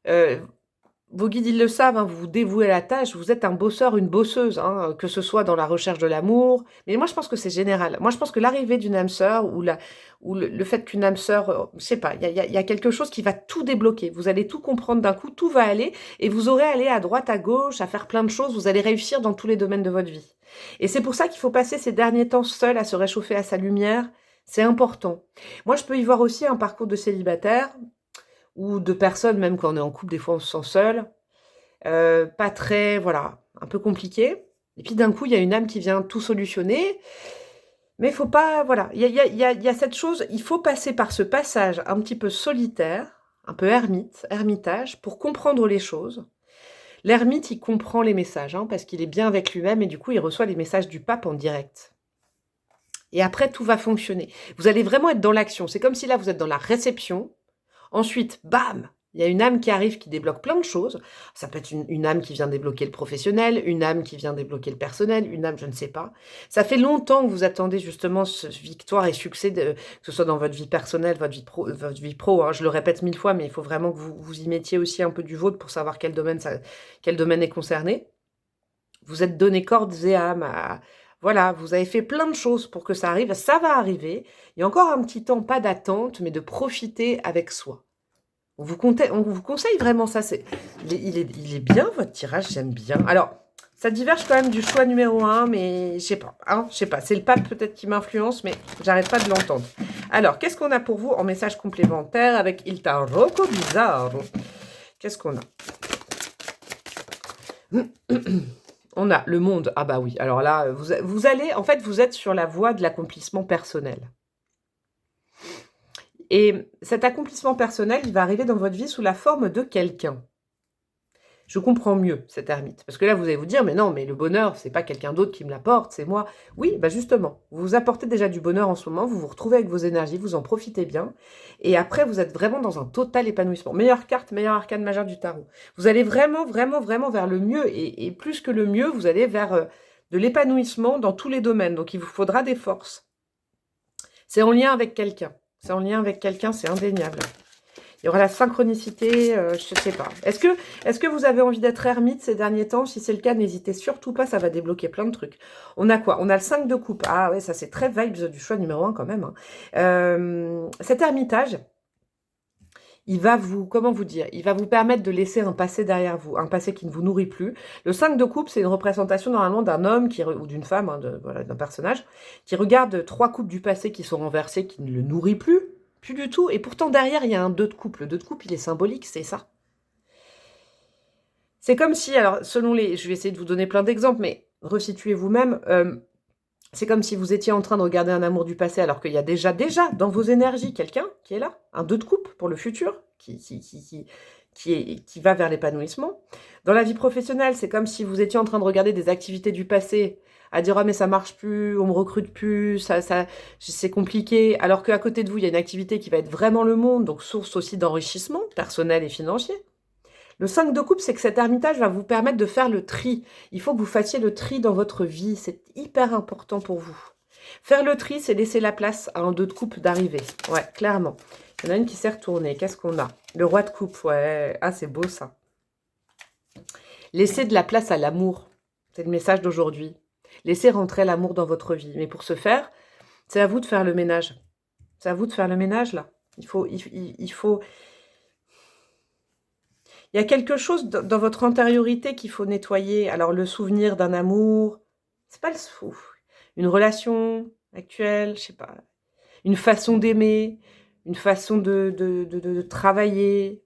vos guides, ils le savent, hein, vous vous dévouez à la tâche, vous êtes un bosseur, une bosseuse, hein, que ce soit dans la recherche de l'amour. Mais moi, je pense que c'est général. Moi, je pense que l'arrivée d'une âme sœur ou le fait qu'une âme sœur, je sais pas, il y a quelque chose qui va tout débloquer. Vous allez tout comprendre d'un coup, tout va aller, et vous aurez à aller à droite, à gauche, à faire plein de choses. Vous allez réussir dans tous les domaines de votre vie. Et c'est pour ça qu'il faut passer ces derniers temps seul à se réchauffer à sa lumière. C'est important. Moi, je peux y voir aussi un parcours de célibataire, ou de personnes, même quand on est en couple, des fois on se sent seul, pas très, voilà, un peu compliqué. Et puis d'un coup, il y a une âme qui vient tout solutionner. Mais il faut pas, voilà, il y a cette chose, il faut passer par ce passage un petit peu solitaire, un peu ermitage, pour comprendre les choses. L'ermite, il comprend les messages, hein, parce qu'il est bien avec lui-même, et du coup, il reçoit les messages du pape en direct. Et après, tout va fonctionner. Vous allez vraiment être dans l'action. C'est comme si là, vous êtes dans la réception. Ensuite, bam, il y a une âme qui arrive, qui débloque plein de choses. Ça peut être une âme qui vient débloquer le professionnel, une âme qui vient débloquer le personnel, une âme, je ne sais pas. Ça fait longtemps que vous attendez justement ce victoire et succès, que ce soit dans votre vie personnelle, votre vie pro. Hein. Je le répète 1000 fois, mais il faut vraiment que vous y mettiez aussi un peu du vôtre pour savoir quel domaine est concerné. Vous êtes donné cordes et âme Voilà, vous avez fait plein de choses pour que ça arrive. Ça va arriver. Il y a encore un petit temps, pas d'attente, mais de profiter avec soi. On vous conseille vraiment ça. Il est bien, votre tirage, j'aime bien. Alors, ça diverge quand même du choix numéro 1, mais je sais pas. Hein, je sais pas. C'est le pape peut-être qui m'influence, mais j'arrête pas de l'entendre. Alors, qu'est-ce qu'on a pour vous en message complémentaire avec Il Tarocco Bizarro? Qu'est-ce qu'on a? On a le monde. Ah bah oui. Alors là, vous allez... En fait, vous êtes sur la voie de l'accomplissement personnel. Et cet accomplissement personnel, il va arriver dans votre vie sous la forme de quelqu'un. Je comprends mieux cet ermite. Parce que là, vous allez vous dire, mais non, mais le bonheur, c'est pas quelqu'un d'autre qui me l'apporte, c'est moi. Oui, bah justement, vous vous apportez déjà du bonheur en ce moment, vous vous retrouvez avec vos énergies, vous en profitez bien. Et après, vous êtes vraiment dans un total épanouissement. Meilleure carte, meilleur arcane majeur du tarot. Vous allez vraiment, vraiment, vraiment vers le mieux. Et plus que le mieux, vous allez vers de l'épanouissement dans tous les domaines. Donc, il vous faudra des forces. C'est en lien avec quelqu'un. C'est en lien avec quelqu'un, c'est indéniable. Il y aura la synchronicité, je ne sais pas. Est-ce que vous avez envie d'être ermite ces derniers temps? Si c'est le cas, n'hésitez surtout pas, ça va débloquer plein de trucs. On a quoi? On a le 5 de coupe. Ah ouais, ça c'est très vibes du choix numéro 1 quand même. Hein. Cet ermitage, il va vous, comment vous dire, il va vous permettre de laisser un passé derrière vous, un passé qui ne vous nourrit plus. Le 5 de coupe, c'est une représentation normalement d'un homme ou d'une femme, hein, voilà, d'un personnage, qui regarde 3 coupes du passé qui sont renversées, qui ne le nourrit plus. Plus du tout. Et pourtant, derrière, il y a un 2 de coupe. Le 2 de coupe, il est symbolique, c'est ça. C'est comme si, alors, selon les... Je vais essayer de vous donner plein d'exemples, mais resituez vous-même. C'est comme si vous étiez en train de regarder un amour du passé, alors qu'il y a déjà dans vos énergies quelqu'un qui est là. Un 2 de coupe pour le futur, qui va vers l'épanouissement. Dans la vie professionnelle, c'est comme si vous étiez en train de regarder des activités du passé, à dire « Ah, mais ça marche plus, on me recrute plus, c'est compliqué », alors qu'à côté de vous, il y a une activité qui va être vraiment le monde, donc source aussi d'enrichissement personnel et financier. Le 5 de coupe, c'est que cet ermitage va vous permettre de faire le tri. Il faut que vous fassiez le tri dans votre vie, c'est hyper important pour vous. Faire le tri, c'est laisser la place à un 2 de coupe d'arriver. Ouais, clairement. Il y en a une qui s'est retournée. Qu'est-ce qu'on a? Le roi de coupe, ouais. Ah, c'est beau ça. Laissez de la place à l'amour. C'est le message d'aujourd'hui. Laissez rentrer l'amour dans votre vie. Mais pour ce faire, c'est à vous de faire le ménage. C'est à vous de faire le ménage, là. Il faut... Il y a quelque chose dans votre antériorité qu'il faut nettoyer. Alors, le souvenir d'un amour, c'est pas le fou. Une relation actuelle, je sais pas. Une façon d'aimer, une façon de travailler,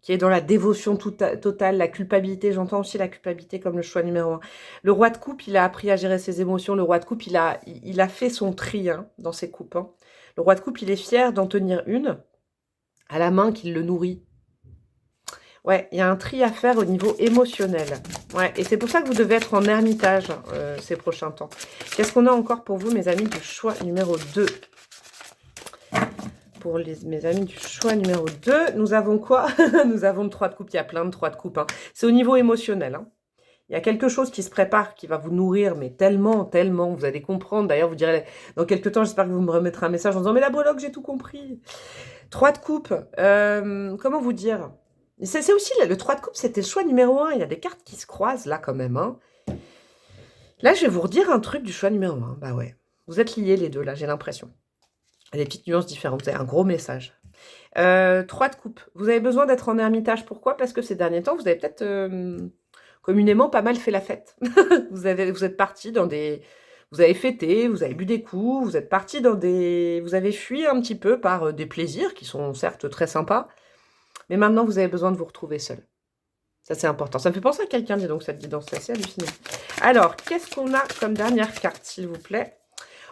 qui est dans la dévotion totale, la culpabilité. J'entends aussi la culpabilité comme le choix numéro 1. Le roi de coupe, il a appris à gérer ses émotions. Le roi de coupe, il a fait son tri hein, dans ses coupes. Hein. Le roi de coupe, il est fier d'en tenir une à la main qui le nourrit. Ouais, il y a un tri à faire au niveau émotionnel. Ouais, et c'est pour ça que vous devez être en ermitage ces prochains temps. Qu'est-ce qu'on a encore pour vous, mes amis du choix numéro 2? Pour mes amis du choix numéro 2, nous avons quoi? Nous avons le 3 de coupe, il y a plein de 3 de coupe. Hein. C'est au niveau émotionnel. Hein. Il y a quelque chose qui se prépare, qui va vous nourrir, mais tellement, tellement, vous allez comprendre. D'ailleurs, vous direz, dans quelques temps, j'espère que vous me remettrez un message en disant, mais la breloque, j'ai tout compris. 3 de coupe, comment vous dire? C'est aussi, le 3 de coupe, c'était le choix numéro 1. Il y a des cartes qui se croisent, là, quand même. Hein. Là, je vais vous redire un truc du choix numéro 1. Bah ouais, vous êtes liés, les deux, là, j'ai l'impression. Il y a des petites nuances différentes. Vous avez un gros message. 3 de coupe. Vous avez besoin d'être en ermitage. Pourquoi? Parce que ces derniers temps, vous avez peut-être communément pas mal fait la fête. vous êtes partis dans des... Vous avez fêté, vous avez bu des coups, vous êtes partis dans des... Vous avez fui un petit peu par des plaisirs qui sont certes très sympas. Mais maintenant, vous avez besoin de vous retrouver seul. Ça, c'est important. Ça me fait penser à quelqu'un, dis donc, cette guidance. C'est assez hallucinant. Alors, qu'est-ce qu'on a comme dernière carte, s'il vous plaît?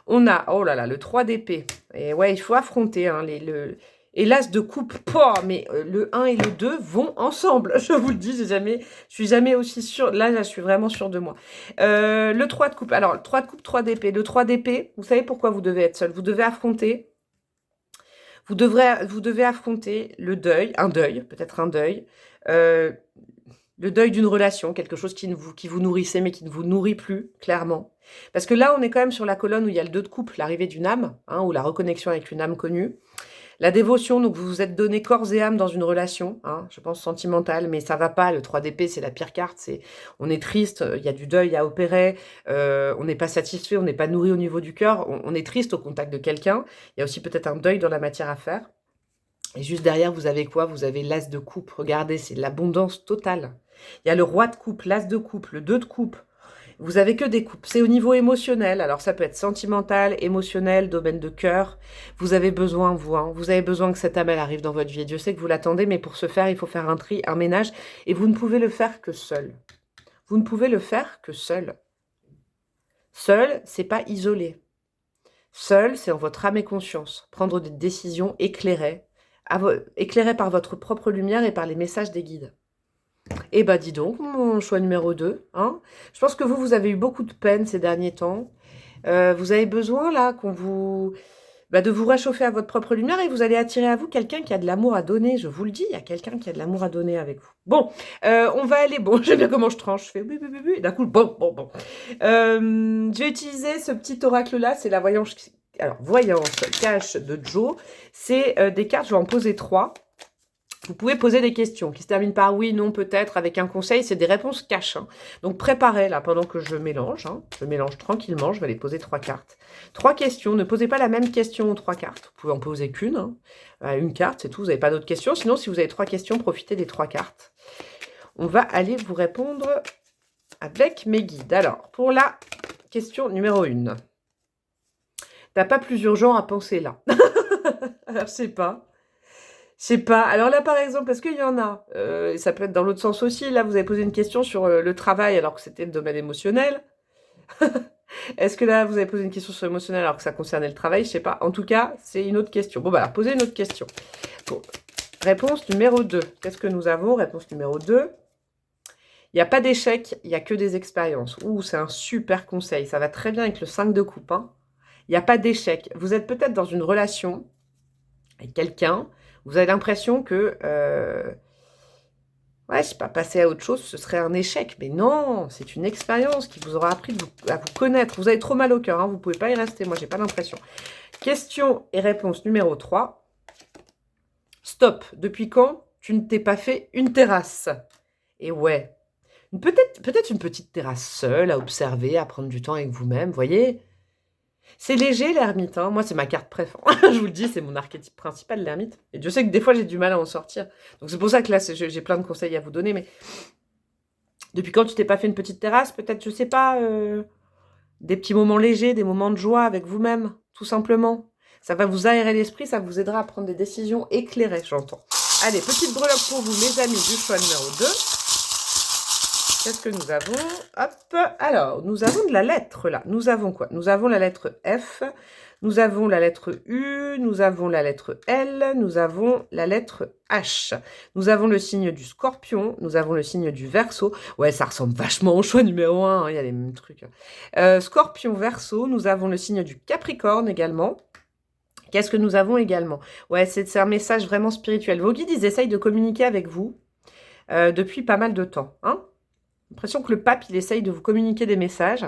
On a, oh là là, le 3 d'épée. Et ouais, il faut affronter hein, et l'as de coupe. Oh, mais le 1 et le 2 vont ensemble. Je vous le dis, je suis jamais aussi sûre. Là, je suis vraiment sûre de moi. Le 3 de coupe. Alors, le 3 de coupe, 3 d'épée. Le 3 d'épée, vous savez pourquoi vous devez être seul? Vous devez affronter... Vous devez affronter le deuil, peut-être un deuil, le deuil d'une relation, quelque chose qui vous nourrissait mais qui ne vous nourrit plus, clairement. Parce que là, on est quand même sur la colonne où il y a le 2 de coupe, l'arrivée d'une âme, hein, ou la reconnexion avec une âme connue. La dévotion, donc vous vous êtes donné corps et âme dans une relation, hein, je pense sentimentale, mais ça va pas. Le 3 d'épée, c'est la pire carte. On est triste, il y a du deuil à opérer, on n'est pas satisfait, on n'est pas nourri au niveau du cœur, on est triste au contact de quelqu'un. Il y a aussi peut-être un deuil dans la matière à faire. Et juste derrière, vous avez quoi? Vous avez l'as de coupe. Regardez, c'est l'abondance totale. Il y a le roi de coupe, l'as de coupe, le 2 de coupe. Vous avez que des coupes. C'est au niveau émotionnel. Alors, ça peut être sentimental, émotionnel, domaine de cœur. Vous avez besoin, vous, hein, vous avez besoin que cette âme, elle arrive dans votre vie. Et Dieu sait que vous l'attendez, mais pour ce faire, il faut faire un tri, un ménage. Et vous ne pouvez le faire que seul. Vous ne pouvez le faire que seul. Seul, c'est pas isolé. Seul, c'est en votre âme et conscience. Prendre des décisions éclairées, éclairées par votre propre lumière et par les messages des guides. Eh ben dis donc, mon choix numéro 2. Hein. Je pense que vous avez eu beaucoup de peine ces derniers temps. Vous avez besoin, là, de vous réchauffer à votre propre lumière et vous allez attirer à vous quelqu'un qui a de l'amour à donner. Je vous le dis, il y a quelqu'un qui a de l'amour à donner avec vous. Bon, on va aller... Bon, j'aime bien comment je tranche. Je fais oui, oui, oui, oui. D'un coup, bon. Je vais utiliser ce petit oracle-là. C'est la voyance... Alors, voyance cache de Joe. C'est des cartes, je vais en poser 3. Vous pouvez poser des questions qui se terminent par oui, non, peut-être, avec un conseil. C'est des réponses cash. Hein. Donc, préparez là pendant que je mélange. Hein. Je mélange tranquillement. Je vais les poser 3 cartes. 3 questions. Ne posez pas la même question aux 3 cartes. Vous pouvez en poser qu'une. Hein. Une carte, c'est tout. Vous n'avez pas d'autres questions. Sinon, si vous avez 3 questions, profitez des 3 cartes. On va aller vous répondre avec mes guides. Alors, pour la question numéro 1. T'as pas plus urgent à penser là. Alors, je sais pas. Alors là, par exemple, est-ce qu'il y en a ça peut être dans l'autre sens aussi. Là, vous avez posé une question sur le travail alors que c'était le domaine émotionnel. Est-ce que là, vous avez posé une question sur l'émotionnel alors que ça concernait le travail? Je sais pas. En tout cas, c'est une autre question. Bon, bah alors, posez une autre question. Bon. Réponse numéro 2. Qu'est-ce que nous avons? Réponse numéro 2. Il n'y a pas d'échec, il n'y a que des expériences. Ouh, c'est un super conseil. Ça va très bien avec le 5 de coupe. Hein. Il n'y a pas d'échec. Vous êtes peut-être dans une relation avec quelqu'un. Vous avez l'impression que, ouais, je sais pas, passer à autre chose, ce serait un échec. Mais non, c'est une expérience qui vous aura appris à vous connaître. Vous avez trop mal au cœur, hein, vous ne pouvez pas y rester. Moi, j'ai pas l'impression. Question et réponse numéro 3. Stop. Depuis quand tu ne t'es pas fait une terrasse? Et ouais, peut-être une petite terrasse seule, à observer, à prendre du temps avec vous-même, vous voyez. C'est léger, l'ermite. Hein. Moi, c'est ma carte préf. Je vous le dis, c'est mon archétype principal, l'ermite. Et Dieu sait que des fois, j'ai du mal à en sortir. Donc, c'est pour ça que là, j'ai plein de conseils à vous donner. Mais depuis quand tu t'es pas fait une petite terrasse? Peut-être, je sais pas, des petits moments légers, des moments de joie avec vous-même, tout simplement. Ça va vous aérer l'esprit, ça vous aidera à prendre des décisions éclairées, j'entends. Allez, petite breloque pour vous, mes amis, du choix numéro 2. Qu'est-ce que nous avons? Hop, alors, nous avons de la lettre, là. Nous avons quoi? Nous avons la lettre F, nous avons la lettre U, nous avons la lettre L, nous avons la lettre H. Nous avons le signe du Scorpion, nous avons le signe du Verseau. Ouais, ça ressemble vachement au choix numéro 1, hein, il y a les mêmes trucs. Scorpion, Verseau, nous avons le signe du Capricorne également. Qu'est-ce que nous avons également? Ouais, c'est un message vraiment spirituel. Vos guides, ils essayent de communiquer avec vous depuis pas mal de temps, hein. J'ai l'impression que le pape, il essaye de vous communiquer des messages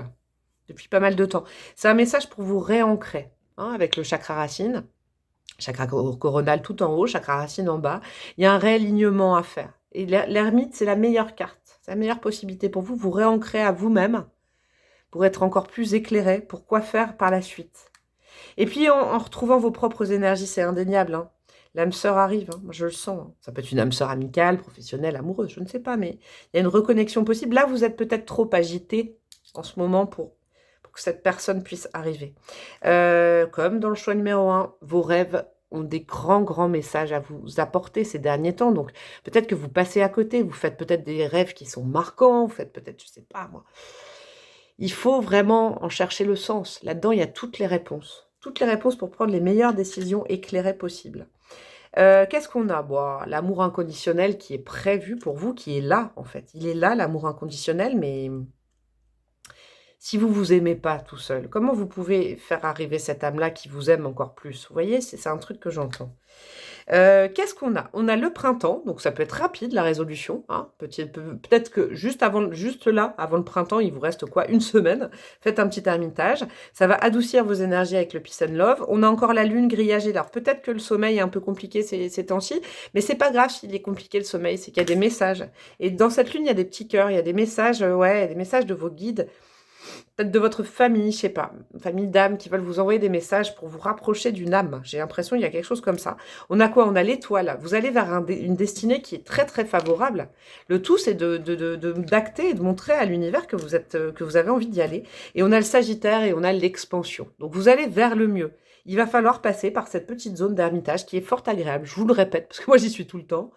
depuis pas mal de temps. C'est un message pour vous réancrer, hein, avec le chakra racine, chakra coronal tout en haut, chakra racine en bas. Il y a un réalignement à faire. Et l'ermite, c'est la meilleure carte. C'est la meilleure possibilité pour vous réancrer à vous-même, pour être encore plus éclairé, pour quoi faire par la suite. Et puis, en retrouvant vos propres énergies, c'est indéniable, hein. L'âme sœur arrive, hein. Moi, je le sens. Hein. Ça peut être une âme sœur amicale, professionnelle, amoureuse, je ne sais pas, mais il y a une reconnexion possible. Là, vous êtes peut-être trop agité en ce moment pour que cette personne puisse arriver. Comme dans le choix numéro 1, vos rêves ont des grands messages à vous apporter ces derniers temps. Donc, peut-être que vous passez à côté, vous faites peut-être des rêves qui sont marquants, vous faites peut-être, je ne sais pas, moi. Il faut vraiment en chercher le sens. Là-dedans, il y a toutes les réponses. Toutes les réponses pour prendre les meilleures décisions éclairées possibles. Qu'est-ce qu'on a? Bon, l'amour inconditionnel qui est prévu pour vous, qui est là, en fait. Il est là, l'amour inconditionnel, mais si vous vous aimez pas tout seul, comment vous pouvez faire arriver cette âme-là qui vous aime encore plus? Vous voyez, c'est un truc que j'entends. Qu'est-ce qu'on a? On a le printemps, donc ça peut être rapide la résolution, hein. Peut-être que juste là, avant le printemps, il vous reste quoi? Une semaine. Faites un petit ermitage. Ça va adoucir vos énergies avec le Peace and Love. On a encore la lune grillagée. Alors peut-être que le sommeil est un peu compliqué ces temps-ci, mais c'est pas grave s'il est compliqué le sommeil, c'est qu'il y a des messages. Et dans cette lune, il y a des petits cœurs, il y a des messages, ouais, des messages de vos guides. Peut-être de votre famille, je sais pas, famille d'âmes qui veulent vous envoyer des messages pour vous rapprocher d'une âme. J'ai l'impression qu'il y a quelque chose comme ça. On a quoi? On a l'étoile. Vous allez vers une destinée qui est très très favorable. Le tout, c'est d'acter et de montrer à l'univers que vous avez envie d'y aller. Et on a le Sagittaire et on a l'expansion. Donc vous allez vers le mieux. Il va falloir passer par cette petite zone d'ermitage qui est fort agréable. Je vous le répète, parce que moi j'y suis tout le temps.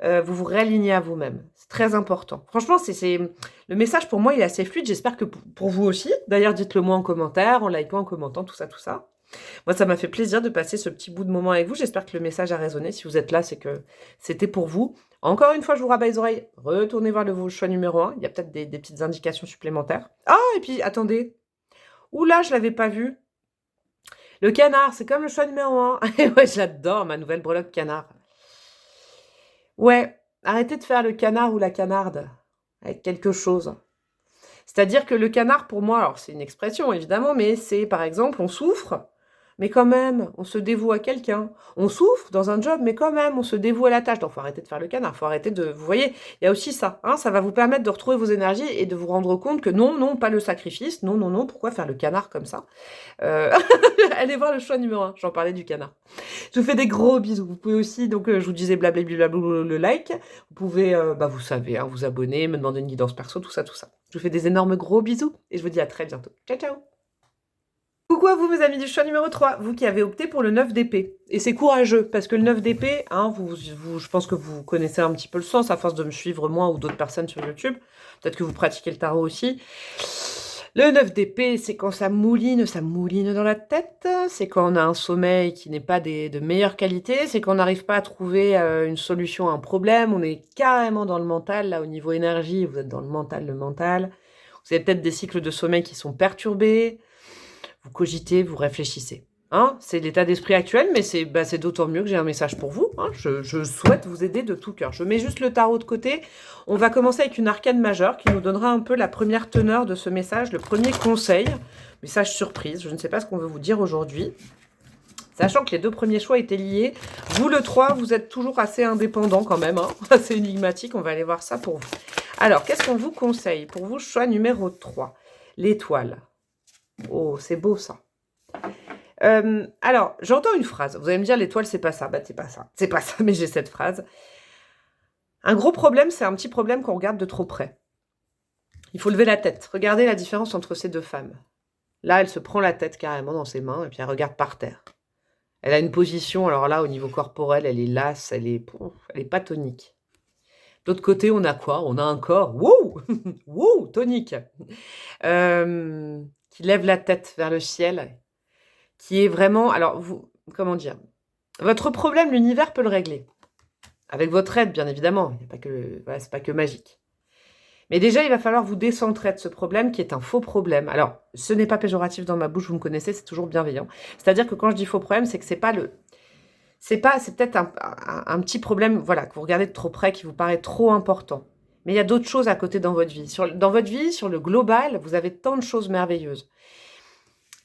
Vous vous réalignez à vous-même. C'est très important. Franchement, le message pour moi, il est assez fluide. J'espère que pour vous aussi. D'ailleurs, dites-le moi en commentaire, en likant, en commentant, tout ça, tout ça. Moi, ça m'a fait plaisir de passer ce petit bout de moment avec vous. J'espère que le message a résonné. Si vous êtes là, c'est que c'était pour vous. Encore une fois, je vous rabats les oreilles. Retournez voir le choix numéro 1. Il y a peut-être des petites indications supplémentaires. Ah, et puis, attendez. Oula, je l'avais pas vu. Le canard, c'est comme le choix numéro 1. Ouais, j'adore ma nouvelle breloque canard. Ouais, arrêtez de faire le canard ou la canarde avec quelque chose. C'est-à-dire que le canard, pour moi, alors c'est une expression évidemment, mais c'est par exemple, on souffre, mais quand même, on se dévoue à quelqu'un. On souffre dans un job, mais quand même, on se dévoue à la tâche. Donc, faut arrêter de faire le canard, faut arrêter de... Vous voyez, il y a aussi ça. Hein, ça va vous permettre de retrouver vos énergies et de vous rendre compte que non, non, pas le sacrifice. Non, non, non, pourquoi faire le canard comme ça? Allez voir le choix numéro 1, j'en parlais du canard. Je vous fais des gros bisous. Vous pouvez aussi, donc je vous disais blablabla le like. Vous pouvez, vous savez, hein, vous abonner, me demander une guidance perso, tout ça, tout ça. Je vous fais des énormes gros bisous et je vous dis à très bientôt. Ciao, ciao. Coucou à vous mes amis du choix numéro 3, vous qui avez opté pour le 9 d'épée. Et c'est courageux, parce que le 9 d'épée, hein, je pense que vous connaissez un petit peu le sens, à force de me suivre moi ou d'autres personnes sur YouTube. Peut-être que vous pratiquez le tarot aussi. Le 9 d'épée, c'est quand ça mouline dans la tête. C'est quand on a un sommeil qui n'est pas de meilleure qualité. C'est quand on n'arrive pas à trouver une solution à un problème. On est carrément dans le mental, là, au niveau énergie. Vous êtes dans le mental, Vous avez peut-être des cycles de sommeil qui sont perturbés. Vous cogitez, vous réfléchissez. Hein, c'est l'état d'esprit actuel, mais c'est d'autant mieux que j'ai un message pour vous. Hein. Je souhaite vous aider de tout cœur. Je mets juste le tarot de côté. On va commencer avec une arcane majeure qui nous donnera un peu la première teneur de ce message, le premier conseil. Message surprise, je ne sais pas ce qu'on veut vous dire aujourd'hui. Sachant que les deux premiers choix étaient liés. Vous, le 3, vous êtes toujours assez indépendant quand même. Hein. C'est énigmatique, on va aller voir ça pour vous. Alors, qu'est-ce qu'on vous conseille? Pour vous, choix numéro 3, l'étoile. Oh, c'est beau ça. Alors, j'entends une phrase. Vous allez me dire, l'étoile, c'est pas ça. Bah, c'est pas ça. C'est pas ça, mais j'ai cette phrase. Un gros problème, c'est un petit problème qu'on regarde de trop près. Il faut lever la tête. Regardez la différence entre ces deux femmes. Là, elle se prend la tête carrément dans ses mains et puis elle regarde par terre. Elle a une position, alors là, au niveau corporel, elle est lasse, elle est pas tonique. D'autre côté, on a quoi? On a un corps, wouh, wouh, tonique, qui lève la tête vers le ciel, qui est vraiment... Alors, comment dire? Votre problème, l'univers peut le régler. Avec votre aide, bien évidemment. Il y a pas que, voilà, c'est pas que magique. Mais déjà, il va falloir vous décentrer de ce problème qui est un faux problème. Alors, ce n'est pas péjoratif dans ma bouche, vous me connaissez, c'est toujours bienveillant. C'est-à-dire que quand je dis faux problème, c'est que c'est peut-être un petit problème, voilà, que vous regardez de trop près, qui vous paraît trop important. Mais il y a d'autres choses à côté dans votre vie. Dans votre vie, sur le global, vous avez tant de choses merveilleuses.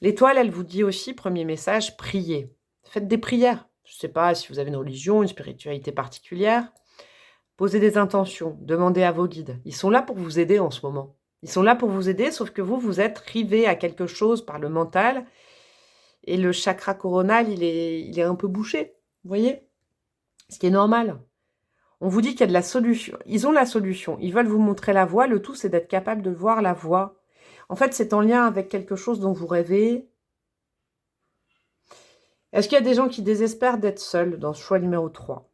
L'étoile, elle vous dit aussi, premier message, priez. Faites des prières. Je ne sais pas si vous avez une religion, une spiritualité particulière. Posez des intentions, demandez à vos guides. Ils sont là pour vous aider en ce moment. Ils sont là pour vous aider, sauf que vous êtes rivé à quelque chose par le mental. Et le chakra coronal, il est un peu bouché. Vous voyez? Ce qui est normal. On vous dit qu'il y a de la solution. Ils ont la solution. Ils veulent vous montrer la voie. Le tout, c'est d'être capable de voir la voie. En fait, c'est en lien avec quelque chose dont vous rêvez. Est-ce qu'il y a des gens qui désespèrent d'être seuls dans ce choix numéro 3?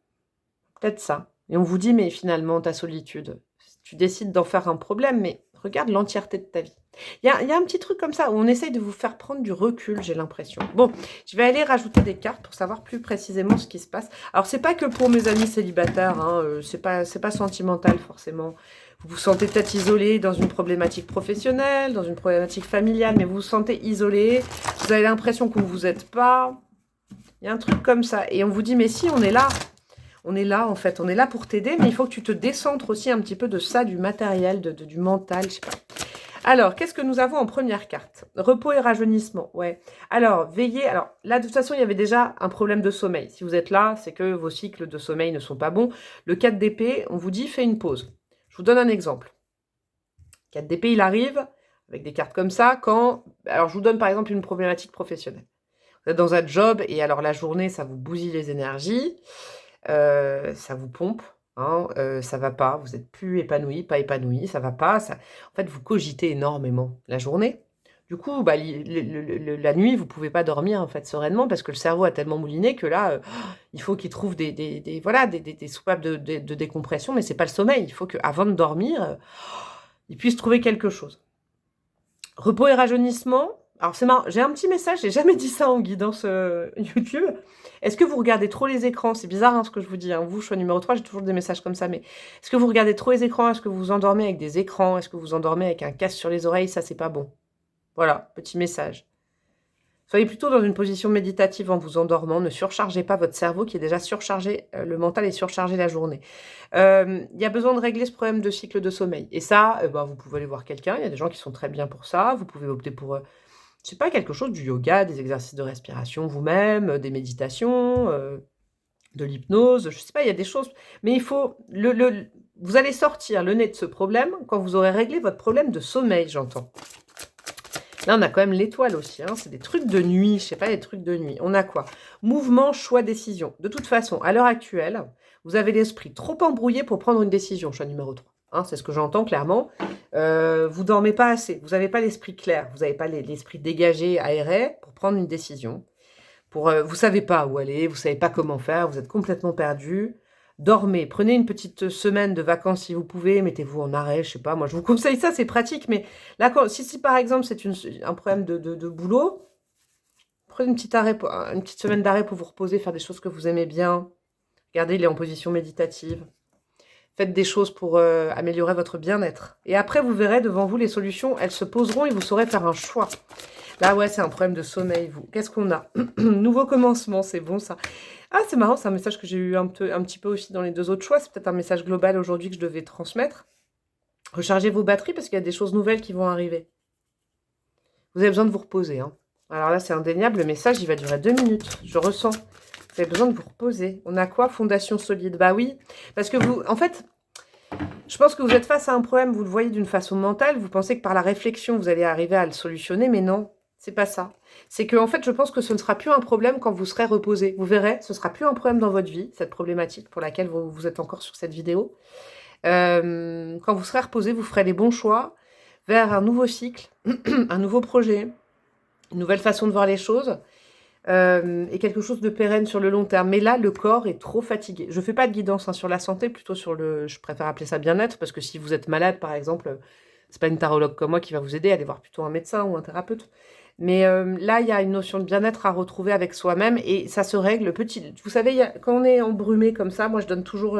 Peut-être ça. Et on vous dit, mais finalement, ta solitude, tu décides d'en faire un problème, mais regarde l'entièreté de ta vie. Il y a un petit truc comme ça où on essaye de vous faire prendre du recul, j'ai l'impression. Bon, je vais aller rajouter des cartes pour savoir plus précisément ce qui se passe. Alors, c'est pas que pour mes amis célibataires, hein, c'est pas sentimental forcément. Vous vous sentez peut-être isolé dans une problématique professionnelle, dans une problématique familiale, mais vous vous sentez isolé. Vous avez l'impression qu'on ne vous aide pas. Il y a un truc comme ça. Et on vous dit, mais si, on est là. On est là, en fait. On est là pour t'aider, mais il faut que tu te décentres aussi un petit peu de ça, du matériel, du mental, je sais pas. Alors, qu'est-ce que nous avons en première carte? Repos et rajeunissement, ouais. Alors, veillez. Alors, là, de toute façon, il y avait déjà un problème de sommeil. Si vous êtes là, c'est que vos cycles de sommeil ne sont pas bons. Le 4 d'épée, on vous dit, fais une pause. Je vous donne un exemple. 4 d'épée, il arrive, avec des cartes comme ça, quand... Alors, je vous donne par exemple une problématique professionnelle. Vous êtes dans un job, et alors la journée, ça vous bousille les énergies, ça vous pompe, hein, ça va pas, vous êtes plus épanoui, pas épanoui, ça va pas. Ça... En fait, vous cogitez énormément la journée. Du coup, bah, la nuit, vous pouvez pas dormir en fait sereinement parce que le cerveau a tellement mouliné que là, il faut qu'il trouve voilà, des soupapes de décompression, mais c'est pas le sommeil. Il faut qu'avant de dormir, il puisse trouver quelque chose. Repos et rajeunissement. Alors c'est marrant, j'ai un petit message, j'ai jamais dit ça en guidance YouTube. Est-ce que vous regardez trop les écrans? C'est bizarre hein, ce que je vous dis. Hein. Vous, choix numéro 3, j'ai toujours des messages comme ça. Mais est-ce que vous regardez trop les écrans? Est-ce que vous vous endormez avec des écrans? Est-ce que vous vous endormez avec un casque sur les oreilles? Ça, c'est pas bon. Voilà, petit message. Soyez plutôt dans une position méditative en vous endormant. Ne surchargez pas votre cerveau qui est déjà surchargé. Le mental est surchargé la journée. Il y a besoin de régler ce problème de cycle de sommeil. Et ça, vous pouvez aller voir quelqu'un. Il y a des gens qui sont très bien pour ça. Vous pouvez opter pour, je sais pas, quelque chose, du yoga, des exercices de respiration vous-même, des méditations, de l'hypnose. Je sais pas, il y a des choses. Mais il faut... vous allez sortir le nez de ce problème quand vous aurez réglé votre problème de sommeil, j'entends. Là, on a quand même l'étoile aussi. Hein. C'est des trucs de nuit. Je sais pas, des trucs de nuit. On a quoi? Mouvement, choix, décision. De toute façon, à l'heure actuelle, vous avez l'esprit trop embrouillé pour prendre une décision, choix numéro 3. Hein, c'est ce que j'entends clairement. Vous dormez pas assez. Vous n'avez pas l'esprit clair. Vous n'avez pas l'esprit dégagé, aéré pour prendre une décision. Vous savez pas où aller. Vous savez pas comment faire. Vous êtes complètement perdu. Dormez, prenez une petite semaine de vacances si vous pouvez, mettez-vous en arrêt, je sais pas, moi je vous conseille ça, c'est pratique, mais là, si par exemple c'est un problème de boulot, prenez une petite semaine d'arrêt pour vous reposer, faire des choses que vous aimez bien, regardez, il est en position méditative, faites des choses pour améliorer votre bien-être. Et après, vous verrez devant vous les solutions, elles se poseront et vous saurez faire un choix. Là, ouais, c'est un problème de sommeil, vous. Qu'est-ce qu'on a? Nouveau commencement, c'est bon ça. Ah, c'est marrant, c'est un message que j'ai eu un petit peu aussi dans les 2 autres choix. C'est peut-être un message global aujourd'hui que je devais transmettre. Rechargez vos batteries parce qu'il y a des choses nouvelles qui vont arriver. Vous avez besoin de vous reposer. Hein. Alors là, c'est indéniable. Le message, il va durer 2 minutes. Je ressens. Vous avez besoin de vous reposer. On a quoi? Fondation solide. Bah oui, parce que vous... En fait, je pense que vous êtes face à un problème, vous le voyez d'une façon mentale. Vous pensez que par la réflexion, vous allez arriver à le solutionner, mais non. C'est pas ça. C'est que, en fait, je pense que ce ne sera plus un problème quand vous serez reposé. Vous verrez, ce ne sera plus un problème dans votre vie, cette problématique pour laquelle vous êtes encore sur cette vidéo. Quand vous serez reposé, vous ferez les bons choix vers un nouveau cycle, un nouveau projet, une nouvelle façon de voir les choses et quelque chose de pérenne sur le long terme. Mais là, le corps est trop fatigué. Je ne fais pas de guidance hein, sur la santé, plutôt sur le... Je préfère appeler ça bien-être, parce que si vous êtes malade, par exemple, c'est pas une tarologue comme moi qui va vous aider, allez voir plutôt un médecin ou un thérapeute. Mais là, il y a une notion de bien-être à retrouver avec soi-même et ça se règle petit. Vous savez, quand on est embrumé comme ça, moi je donne toujours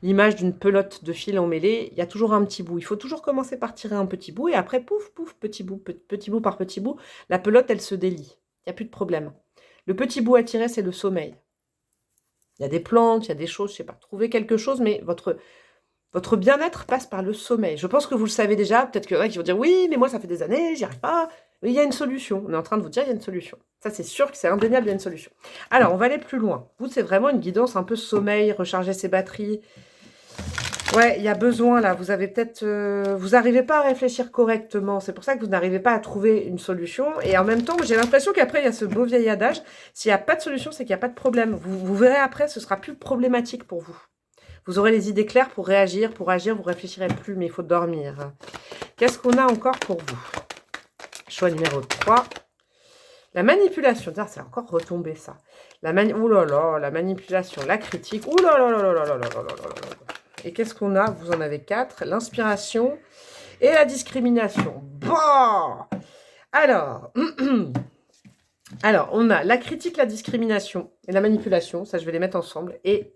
l'image d'une pelote de fil emmêlée. Il y a toujours un petit bout. Il faut toujours commencer par tirer un petit bout et après, pouf, pouf, petit bout par petit bout, la pelote, elle se délie. Il n'y a plus de problème. Le petit bout à tirer, c'est le sommeil. Il y a des plantes, il y a des choses, je sais pas. Trouvez quelque chose, mais votre bien-être passe par le sommeil. Je pense que vous le savez déjà. Peut-être qu'il y en a qui vont dire « Oui, mais moi, ça fait des années, j'y arrive pas. » Mais il y a une solution. On est en train de vous dire il y a une solution. Ça, c'est sûr que c'est indéniable, il y a une solution. Alors, on va aller plus loin. Vous, c'est vraiment une guidance un peu sommeil, recharger ses batteries. Ouais, il y a besoin, là. Vous avez peut-être... vous n'arrivez pas à réfléchir correctement. C'est pour ça que vous n'arrivez pas à trouver une solution. Et en même temps, j'ai l'impression qu'après, il y a ce beau vieil adage. S'il n'y a pas de solution, c'est qu'il n'y a pas de problème. Vous verrez après, ce sera plus problématique pour vous. Vous aurez les idées claires pour réagir, pour agir, vous réfléchirez plus, mais il faut dormir. Qu'est-ce qu'on a encore pour vous? Choix numéro 3. La manipulation. C'est encore retombé, ça. Ouh là là, la manipulation, la critique. Ouh là là là là là là là là là là. Et qu'est-ce qu'on a? Vous en avez 4. L'inspiration et la discrimination. Bon. Alors, on a la critique, la discrimination et la manipulation. Ça, je vais les mettre ensemble. Et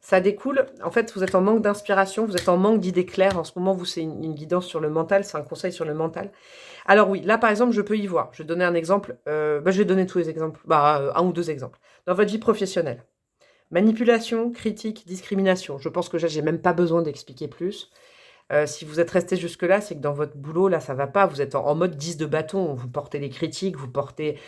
Ça découle, en fait, vous êtes en manque d'inspiration, vous êtes en manque d'idées claires. En ce moment, vous, c'est une guidance sur le mental, c'est un conseil sur le mental. Alors oui, là, par exemple, je peux y voir. Je vais donner un exemple. Je vais donner tous les exemples. Un ou deux exemples. Dans votre vie professionnelle. Manipulation, critique, discrimination. Je pense que j'ai même pas besoin d'expliquer plus. Si vous êtes resté jusque-là, c'est que dans votre boulot, là, ça va pas. Vous êtes en mode 10 de bâton. Vous portez des critiques, vous portez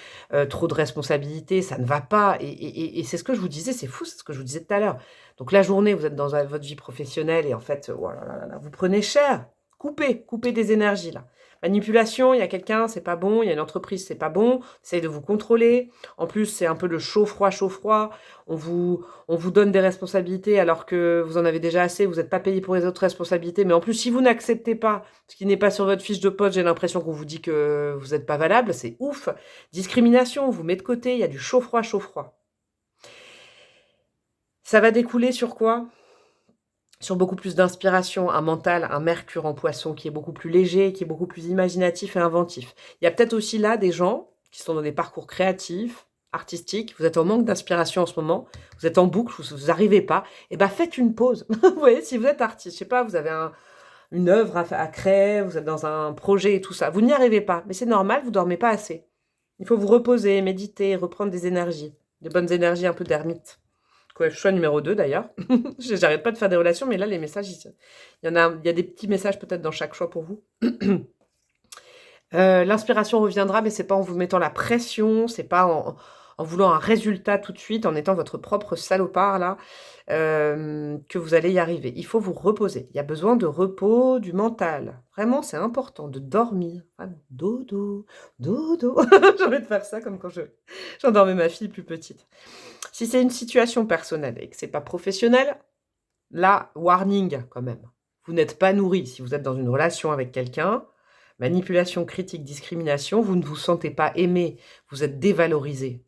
trop de responsabilités. Ça ne va pas. Et c'est ce que je vous disais. C'est fou, c'est ce que je vous disais tout à l'heure. Donc la journée, vous êtes dans votre vie professionnelle et en fait, oh là là, vous prenez cher. Coupez des énergies, là. Manipulation, il y a quelqu'un, c'est pas bon. Il y a une entreprise, c'est pas bon. Essayez de vous contrôler. En plus, c'est un peu le chaud-froid. On vous donne des responsabilités alors que vous en avez déjà assez, vous n'êtes pas payé pour les autres responsabilités. Mais en plus, si vous n'acceptez pas ce qui n'est pas sur votre fiche de poste, j'ai l'impression qu'on vous dit que vous n'êtes pas valable. C'est ouf. Discrimination, on vous met de côté. Il y a du chaud-froid. Ça va découler sur quoi? Sur beaucoup plus d'inspiration, un mental, un Mercure en Poisson qui est beaucoup plus léger, qui est beaucoup plus imaginatif et inventif. Il y a peut-être aussi là des gens qui sont dans des parcours créatifs, artistiques, vous êtes en manque d'inspiration en ce moment, vous êtes en boucle, vous n'arrivez pas, et ben faites une pause. Vous voyez, si vous êtes artiste, je sais pas, vous avez une œuvre à créer, vous êtes dans un projet et tout ça, vous n'y arrivez pas, mais c'est normal, vous dormez pas assez. Il faut vous reposer, méditer, reprendre des énergies, des bonnes énergies un peu d'ermite. Choix numéro 2 d'ailleurs. J'arrête pas de faire des relations, mais là, les messages, il y a des petits messages peut-être dans chaque choix pour vous. L'inspiration reviendra, mais c'est pas en vous mettant la pression, c'est pas en voulant un résultat tout de suite, en étant votre propre salopard là, que vous allez y arriver. Il faut vous reposer. Il y a besoin de repos du mental. Vraiment, c'est important de dormir. Vraiment. Dodo. J'ai envie de faire ça comme quand j'endormais ma fille plus petite. Si c'est une situation personnelle et que c'est pas professionnel, là, warning quand même. Vous n'êtes pas nourri. Si vous êtes dans une relation avec quelqu'un, manipulation, critique, discrimination, vous ne vous sentez pas aimé, vous êtes dévalorisé.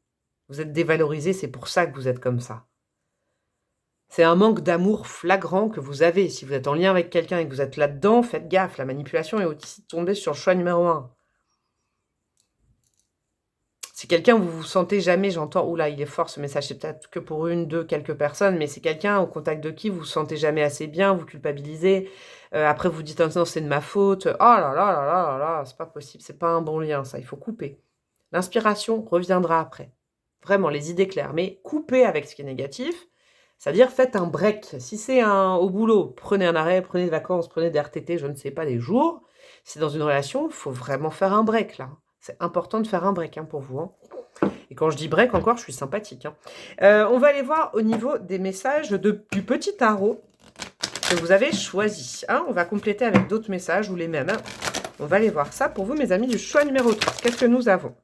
Vous êtes dévalorisé, c'est pour ça que vous êtes comme ça. C'est un manque d'amour flagrant que vous avez. Si vous êtes en lien avec quelqu'un et que vous êtes là-dedans, faites gaffe. La manipulation est aussi tombée sur le choix numéro 1. C'est quelqu'un où vous vous sentez jamais, j'entends, oula, il est fort ce message, c'est peut-être que pour une, deux, quelques personnes, mais c'est quelqu'un au contact de qui vous vous sentez jamais assez bien, vous culpabilisez, après vous dites, non, c'est de ma faute, oh là là là là là là, c'est pas possible, c'est pas un bon lien, ça, il faut couper. L'inspiration reviendra après. Vraiment, les idées claires, mais coupez avec ce qui est négatif, c'est-à-dire faites un break. Si c'est au boulot, prenez un arrêt, prenez des vacances, prenez des RTT, je ne sais pas, des jours. Si c'est dans une relation, il faut vraiment faire un break, là. C'est important de faire un break pour vous. Et quand je dis break, encore, je suis sympathique. On va aller voir au niveau des messages du petit tarot que vous avez choisi. On va compléter avec d'autres messages ou les mêmes. On va aller voir ça pour vous, mes amis, du choix numéro 3. Qu'est-ce que nous avons?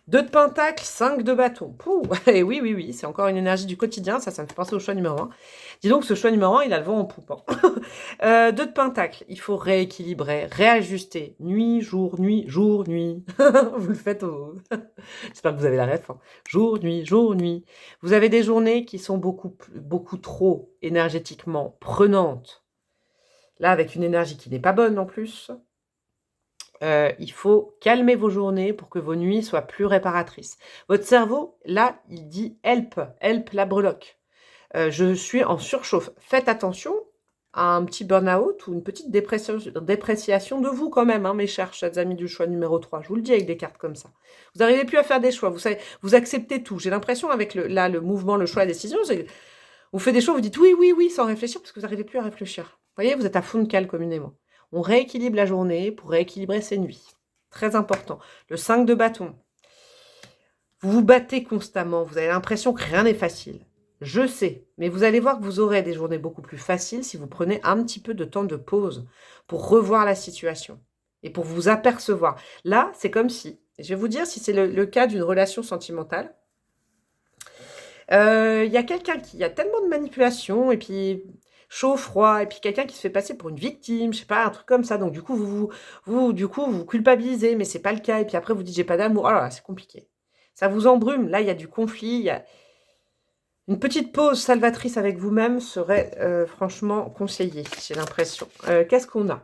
2 de pentacles, 5 de bâtons. Pouh, et oui, c'est encore une énergie du quotidien, ça me fait penser au choix numéro 1. Dis donc, ce choix numéro 1, il a le vent en poupe. 2 de pentacles, il faut rééquilibrer, réajuster. Nuit, jour, nuit. Vous le faites J'espère que vous avez la ref. Jour, nuit. Vous avez des journées qui sont beaucoup trop énergétiquement prenantes. Là, avec une énergie qui n'est pas bonne en plus. Il faut calmer vos journées pour que vos nuits soient plus réparatrices. Votre cerveau, là, il dit help la breloque. Je suis en surchauffe. Faites attention à un petit burn-out ou une petite dépréciation de vous quand même, mes chers amis du choix numéro 3. Je vous le dis avec des cartes comme ça. Vous n'arrivez plus à faire des choix. Vous savez, vous acceptez tout. J'ai l'impression avec le mouvement, le choix, la décision, vous faites des choix, vous dites oui, sans réfléchir, parce que vous n'arrivez plus à réfléchir. Vous voyez, vous êtes à fond de cale communément. On rééquilibre la journée pour rééquilibrer ses nuits. Très important. Le 5 de bâton. Vous vous battez constamment. Vous avez l'impression que rien n'est facile. Je sais. Mais vous allez voir que vous aurez des journées beaucoup plus faciles si vous prenez un petit peu de temps de pause pour revoir la situation et pour vous apercevoir. Là, c'est comme si, je vais vous dire si c'est le cas d'une relation sentimentale. Il y a quelqu'un qui a tellement de manipulation et puis chaud, froid, et puis quelqu'un qui se fait passer pour une victime, je sais pas, un truc comme ça. Donc du coup, vous culpabilisez, mais c'est pas le cas. Et puis après, vous dites j'ai pas d'amour. Oh là là, c'est compliqué. Ça vous embrume. Là, il y a du conflit. Il y a une petite pause salvatrice avec vous-même serait franchement conseillée. J'ai l'impression. Qu'est-ce qu'on a?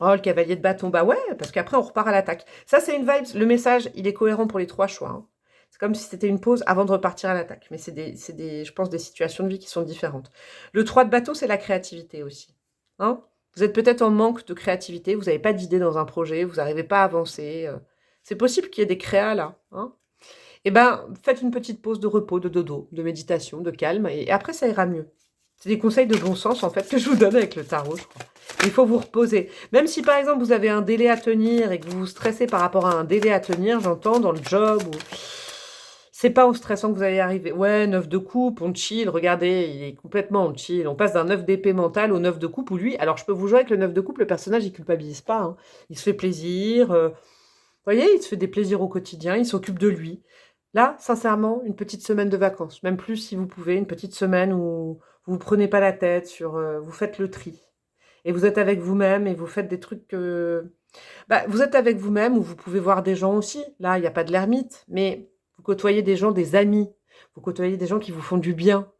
Oh, le cavalier de bâton. Bah ouais, parce qu'après on repart à l'attaque. Ça, c'est une vibe. Le message, il est cohérent pour les 3 choix. C'est comme si c'était une pause avant de repartir à l'attaque. Mais je pense, des situations de vie qui sont différentes. Le 3 de bateau, c'est la créativité aussi. Hein, vous êtes peut-être en manque de créativité, vous n'avez pas d'idée dans un projet, vous n'arrivez pas à avancer. C'est possible qu'il y ait des créas là. Hein. Eh ben, faites une petite pause de repos, de dodo, de méditation, de calme, et après ça ira mieux. C'est des conseils de bon sens, en fait, que je vous donne avec le tarot, je crois. Il faut vous reposer. Même si, par exemple, vous avez un délai à tenir et que vous vous stressez par rapport à un délai à tenir, j'entends, dans le job, ou... c'est pas au stressant que vous allez arriver. Ouais, 9 de coupe, on chill, regardez, il est complètement on chill. On passe d'un 9 d'épée mental au 9 de coupe, où lui, alors je peux vous jouer avec le 9 de coupe, le personnage, il culpabilise pas. Hein. Il se fait plaisir, vous voyez, il se fait des plaisirs au quotidien, il s'occupe de lui. Là, sincèrement, une petite semaine de vacances, même plus si vous pouvez, une petite semaine où vous vous prenez pas la tête sur, vous faites le tri. Et vous êtes avec vous-même et vous faites des trucs que... Bah, vous êtes avec vous-même où vous pouvez voir des gens aussi. Là, il n'y a pas de l'ermite, mais vous côtoyez des gens, des amis. Vous côtoyez des gens qui vous font du bien.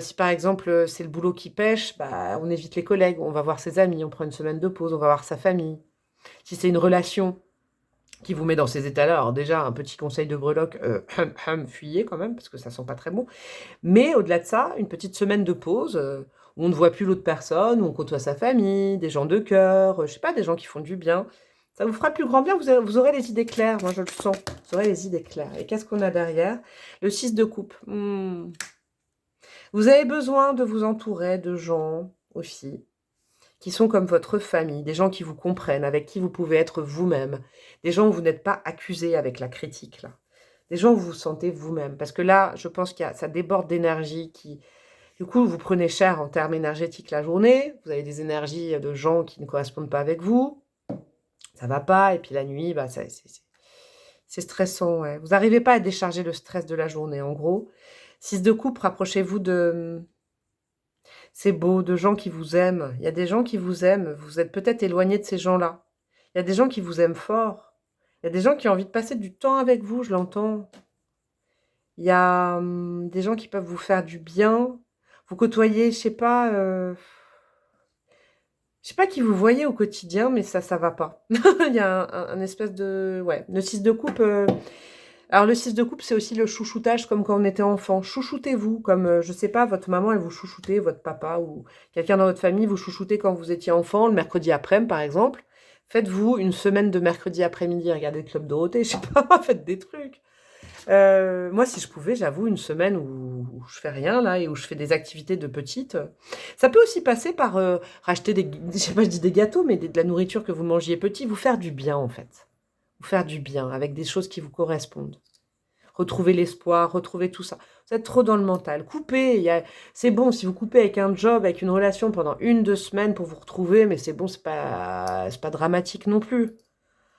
Si par exemple, c'est le boulot qui pêche, bah, on évite les collègues, on va voir ses amis, on prend une semaine de pause, on va voir sa famille. Si c'est une relation qui vous met dans ces états-là, alors déjà, un petit conseil de breloque, fuyez quand même, parce que ça sent pas très bon. Mais au-delà de ça, une petite semaine de pause, où on ne voit plus l'autre personne, où on côtoie sa famille, des gens de cœur, je sais pas, des gens qui font du bien. Ça vous fera plus grand bien, vous aurez les idées claires, moi je le sens. Vous aurez les idées claires. Et qu'est-ce qu'on a derrière? Le 6 de coupe. Vous avez besoin de vous entourer de gens aussi, qui sont comme votre famille, des gens qui vous comprennent, avec qui vous pouvez être vous-même, des gens où vous n'êtes pas accusé avec la critique, là. Des gens où vous vous sentez vous-même. Parce que là, je pense que ça déborde d'énergie qui... Du coup, vous prenez cher en termes énergétiques la journée, vous avez des énergies de gens qui ne correspondent pas avec vous, ça va pas, et puis la nuit, bah, c'est stressant, ouais. Vous n'arrivez pas à décharger le stress de la journée, en gros. 6 de coupe, rapprochez-vous de... C'est beau, de gens qui vous aiment. Il y a des gens qui vous aiment, vous êtes peut-être éloigné de ces gens-là. Il y a des gens qui vous aiment fort. Il y a des gens qui ont envie de passer du temps avec vous, je l'entends. Il y a des gens qui peuvent vous faire du bien. Vous côtoyez, je sais pas qui vous voyez au quotidien, mais ça va pas. Il y a un espèce de... Ouais, le 6 de coupe... Alors, le 6 de coupe, c'est aussi le chouchoutage, comme quand on était enfant. Chouchoutez-vous, comme, je sais pas, votre maman, elle vous chouchoutait, votre papa ou quelqu'un dans votre famille vous chouchoutait quand vous étiez enfant, le mercredi après-midi, par exemple. Faites-vous une semaine de mercredi après-midi, regardez le Club Dorothée, je sais pas, faites des trucs. Moi, si je pouvais, j'avoue, une semaine où je fais rien, là, et où je fais des activités de petite. Ça peut aussi passer par racheter je sais pas, je dis des gâteaux, mais de la nourriture que vous mangiez petit, vous faire du bien, en fait. Vous faire du bien, avec des choses qui vous correspondent. Retrouver l'espoir, retrouver tout ça. Vous êtes trop dans le mental. Coupez, c'est bon, si vous coupez avec un job, avec une relation pendant 1-2 semaines pour vous retrouver, mais c'est bon, c'est pas dramatique non plus.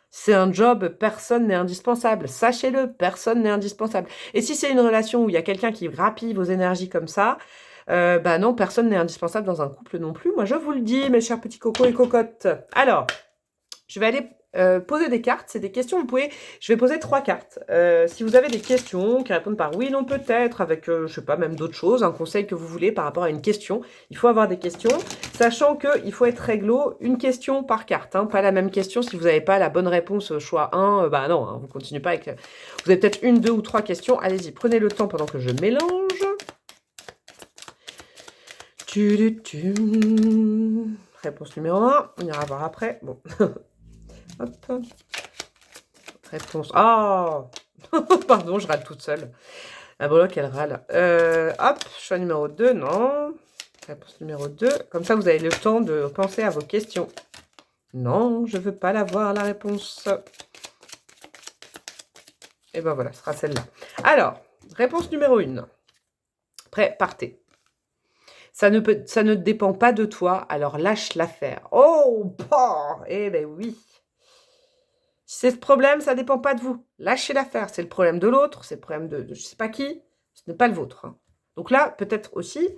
C'est un job, personne n'est indispensable. Sachez-le, personne n'est indispensable. Et si c'est une relation où il y a quelqu'un qui grappille vos énergies comme ça, bah non, personne n'est indispensable dans un couple non plus. Moi, je vous le dis, mes chers petits cocos et cocottes. Alors, je vais aller poser des cartes. C'est des questions, je vais poser 3 cartes. Si vous avez des questions qui répondent par oui, non, peut-être, avec, je sais pas, même d'autres choses, un conseil que vous voulez par rapport à une question, il faut avoir des questions, sachant qu'il faut être réglo, une question par carte, hein, pas la même question. Si vous n'avez pas la bonne réponse, choix 1, bah non, hein, vous continuez pas avec... Vous avez peut-être 1, 2 ou 3 questions. Allez-y, prenez le temps pendant que je mélange. Réponse numéro 1, on ira voir après. Bon. Hop. Réponse. Oh pardon, je râle toute seule. La breloque, elle râle. Hop, choix numéro 2, non. Réponse numéro 2. Comme ça, vous avez le temps de penser à vos questions. Non, je veux pas l'avoir, la réponse. Et ben voilà, ce sera celle-là. Alors, réponse numéro 1. Prêt, partez. Ça ne dépend pas de toi, alors lâche l'affaire. Oh, bah, eh ben oui. Si c'est ce problème, ça ne dépend pas de vous. Lâchez l'affaire. C'est le problème de l'autre, c'est le problème de je ne sais pas qui. Ce n'est pas le vôtre. Hein. Donc là, peut-être aussi,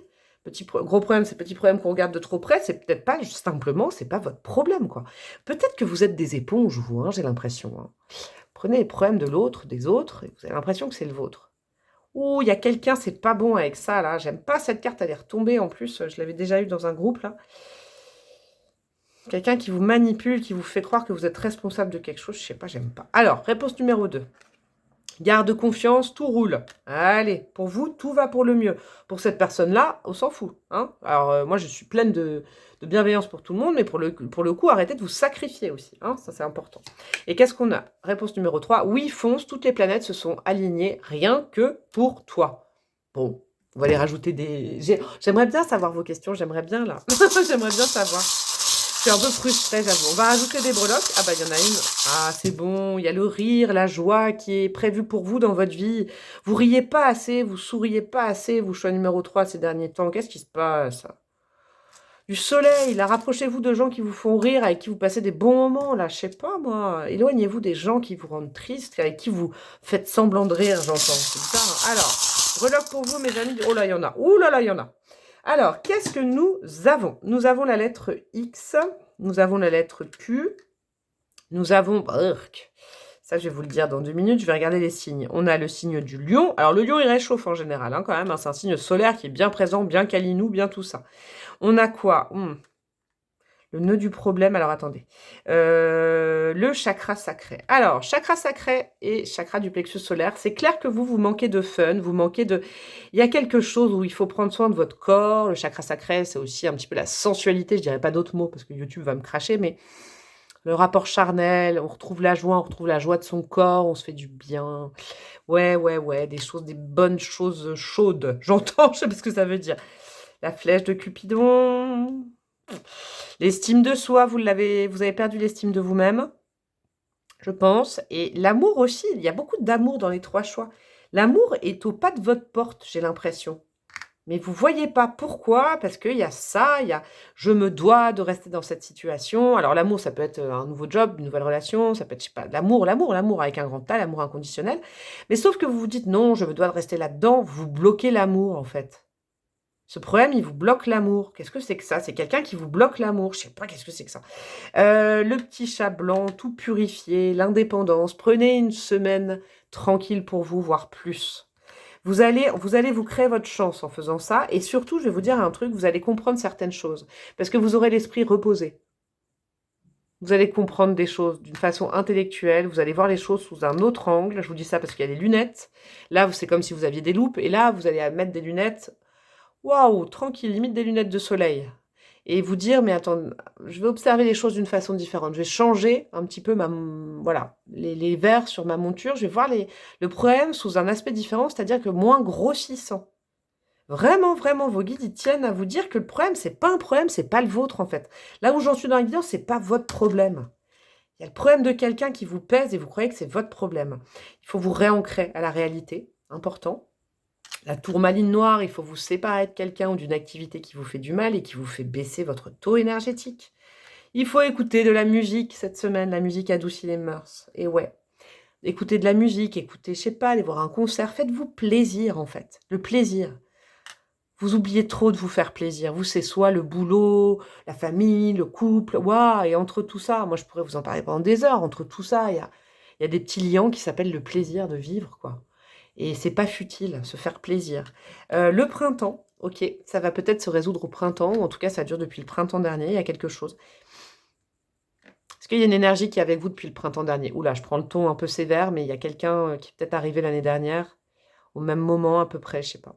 gros problème, ces petits problèmes qu'on regarde de trop près, c'est peut-être pas, simplement, c'est pas votre problème, quoi. Peut-être que vous êtes des éponges, vous, hein, j'ai l'impression. Hein. Prenez les problèmes de l'autre, des autres, et vous avez l'impression que c'est le vôtre. Ouh, il y a quelqu'un, c'est pas bon avec ça, là. J'aime pas cette carte, elle est retombée, en plus. Je l'avais déjà eu dans un groupe, là. Quelqu'un qui vous manipule, qui vous fait croire que vous êtes responsable de quelque chose, je sais pas, j'aime pas. Alors, réponse numéro 2. Garde confiance, tout roule. Allez, pour vous, tout va pour le mieux. Pour cette personne-là, on s'en fout. Hein. Alors, moi, je suis pleine de bienveillance pour tout le monde, mais pour le coup, arrêtez de vous sacrifier aussi. Hein. Ça, c'est important. Et qu'est-ce qu'on a? Réponse numéro 3. Oui, fonce, toutes les planètes se sont alignées, rien que pour toi. Bon, on va les rajouter des... J'aimerais bien savoir vos questions, j'aimerais bien, là. J'aimerais bien savoir. Je suis un peu frustrée, j'avoue. On va rajouter des breloques. Ah bah, il y en a une. Ah, c'est bon. Il y a le rire, la joie qui est prévue pour vous dans votre vie. Vous riez pas assez, vous souriez pas assez, vous, choix numéro 3 ces derniers temps. Qu'est-ce qui se passe? Du soleil, là, rapprochez-vous de gens qui vous font rire, avec qui vous passez des bons moments, là. Je sais pas, moi. Éloignez-vous des gens qui vous rendent triste, avec qui vous faites semblant de rire, j'entends. C'est bizarre. Hein. Alors, breloque pour vous, mes amis. Oh là, il y en a. Ouh là là, il y en a. Alors, qu'est-ce que nous avons? Nous avons la lettre X, nous avons la lettre Q, nous avons... Ça, je vais vous le dire dans 2 minutes, je vais regarder les signes. On a le signe du lion. Alors, le lion, il réchauffe en général, hein, quand même. Hein, c'est un signe solaire qui est bien présent, bien câlinou, bien tout ça. On a quoi? Le nœud du problème, alors attendez. Le chakra sacré. Alors, chakra sacré et chakra du plexus solaire, c'est clair que vous manquez de fun, vous manquez de... Il y a quelque chose où il faut prendre soin de votre corps. Le chakra sacré, c'est aussi un petit peu la sensualité, je dirais pas d'autres mots parce que YouTube va me cracher, mais le rapport charnel, on retrouve la joie de son corps, on se fait du bien. Ouais, des choses, des bonnes choses chaudes. J'entends, je sais pas ce que ça veut dire. La flèche de Cupidon... L'estime de soi, vous avez perdu l'estime de vous-même, je pense. Et l'amour aussi, il y a beaucoup d'amour dans les 3 choix. L'amour est au pas de votre porte, j'ai l'impression. Mais vous ne voyez pas pourquoi, parce qu'il y a ça, il y a « je me dois de rester dans cette situation ». Alors l'amour, ça peut être un nouveau job, une nouvelle relation, ça peut être, je sais pas, l'amour avec un grand A, l'amour inconditionnel. Mais sauf que vous vous dites « non, je me dois de rester là-dedans », vous bloquez l'amour en fait. Ce problème, il vous bloque l'amour. Qu'est-ce que c'est que ça? C'est quelqu'un qui vous bloque l'amour. Je sais pas qu'est-ce que c'est que ça. Le petit chat blanc, tout purifié, l'indépendance. Prenez une semaine tranquille pour vous, voire plus. Vous allez vous créer votre chance en faisant ça. Et surtout, je vais vous dire un truc, vous allez comprendre certaines choses. Parce que vous aurez l'esprit reposé. Vous allez comprendre des choses d'une façon intellectuelle. Vous allez voir les choses sous un autre angle. Je vous dis ça parce qu'il y a des lunettes. Là, c'est comme si vous aviez des loupes. Et là, vous allez mettre des lunettes... Waouh, tranquille, limite des lunettes de soleil. Et vous dire, mais attends, je vais observer les choses d'une façon différente. Je vais changer un petit peu voilà, les verres sur ma monture. Je vais voir le problème sous un aspect différent, c'est-à-dire que moins grossissant. Vraiment, vraiment, vos guides, ils tiennent à vous dire que le problème, c'est pas un problème, c'est pas le vôtre, en fait. Là où j'en suis dans la vidéo, c'est pas votre problème. Il y a le problème de quelqu'un qui vous pèse et vous croyez que c'est votre problème. Il faut vous réancrer à la réalité, important. La tourmaline noire, il faut vous séparer de quelqu'un ou d'une activité qui vous fait du mal et qui vous fait baisser votre taux énergétique. Il faut écouter de la musique cette semaine, la musique adoucit les mœurs. Et ouais, écoutez de la musique, écoutez, je sais pas, aller voir un concert, faites-vous plaisir en fait, le plaisir. Vous oubliez trop de vous faire plaisir. Vous, c'est soit le boulot, la famille, le couple, waouh, et entre tout ça, moi je pourrais vous en parler pendant des heures, entre tout ça, il y a des petits liens qui s'appellent le plaisir de vivre, quoi. Et c'est pas futile, se faire plaisir. Le printemps, ok, ça va peut-être se résoudre au printemps, ou en tout cas ça dure depuis le printemps dernier, il y a quelque chose. Est-ce qu'il y a une énergie qui est avec vous depuis le printemps dernier? Oula, je prends le ton un peu sévère, mais il y a quelqu'un qui est peut-être arrivé l'année dernière, au même moment à peu près, je sais pas.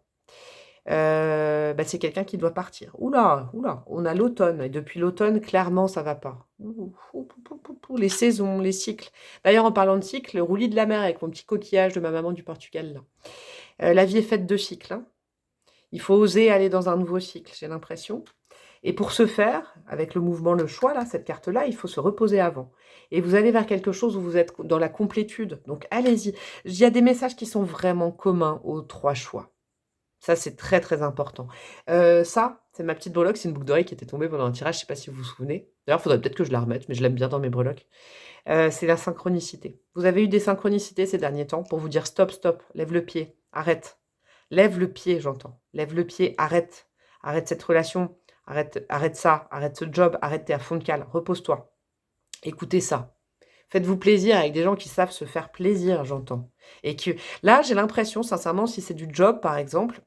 C'est quelqu'un qui doit partir. Oula, on a l'automne, et depuis l'automne, clairement, ça va pas. Les saisons, les cycles. D'ailleurs, en parlant de cycles, le roulis de la mer avec mon petit coquillage de ma maman du Portugal, là. La vie est faite de cycles. Hein. Il faut oser aller dans un nouveau cycle, j'ai l'impression. Et pour ce faire, avec le mouvement, le choix, là, cette carte-là, il faut se reposer avant. Et vous allez vers quelque chose où vous êtes dans la complétude. Donc, allez-y. Il y a des messages qui sont vraiment communs aux 3 choix. Ça, c'est très, très important. Ça, c'est ma petite breloque. C'est une boucle d'oreille qui était tombée pendant un tirage. Je ne sais pas si vous vous souvenez. D'ailleurs, il faudrait peut-être que je la remette, mais je l'aime bien dans mes breloques. C'est la synchronicité. Vous avez eu des synchronicités ces derniers temps pour vous dire stop, stop, lève le pied, arrête. Lève le pied, j'entends. Lève le pied, arrête. Arrête cette relation. Arrête ça. Arrête ce job. Arrête, t'es à fond de cale. Repose-toi. Écoutez ça. Faites-vous plaisir avec des gens qui savent se faire plaisir, j'entends. Et que là, j'ai l'impression, sincèrement, si c'est du job, par exemple,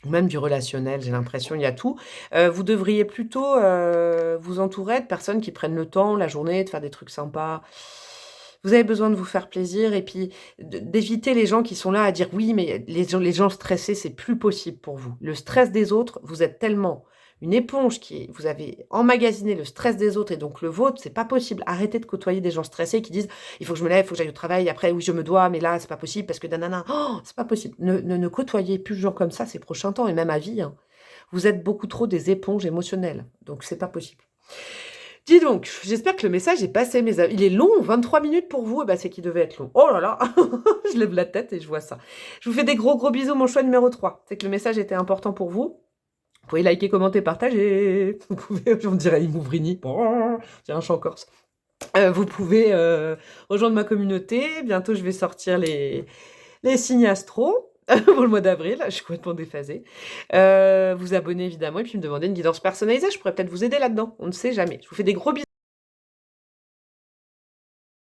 ou même du relationnel, j'ai l'impression, il y a tout, vous devriez plutôt vous entourer de personnes qui prennent le temps, la journée, de faire des trucs sympas. Vous avez besoin de vous faire plaisir et puis d'éviter les gens qui sont là à dire: «Oui, mais les gens stressés, c'est plus possible pour vous». Le stress des autres, vous êtes tellement une éponge vous avez emmagasiné le stress des autres et donc le vôtre, c'est pas possible. Arrêtez de côtoyer des gens stressés qui disent: «Il faut que je me lève, il faut que j'aille au travail, après oui, je me dois, mais là, c'est pas possible parce que nanana». Oh, c'est pas possible. Ne côtoyez plus de gens comme ça ces prochains temps et même à vie, hein. Vous êtes beaucoup trop des éponges émotionnelles, donc c'est pas possible. Dis donc, j'espère que le message est passé, mes amis. Il est long, 23 minutes pour vous, bah, c'est qu'il devait être long. Oh là là, je lève la tête et je vois ça. Je vous fais des gros gros bisous, mon choix numéro 3. C'est que le message était important pour vous. Vous pouvez liker, commenter, partager. Vous pouvez, on dirait Imouvrini, j'ai un chant corse. Vous pouvez rejoindre ma communauté. Bientôt, je vais sortir les signes astro pour le mois d'avril. Je suis complètement déphasée. Vous abonner évidemment et puis me demander une guidance personnalisée. Je pourrais peut-être vous aider là-dedans. On ne sait jamais. Je vous fais des gros bisous.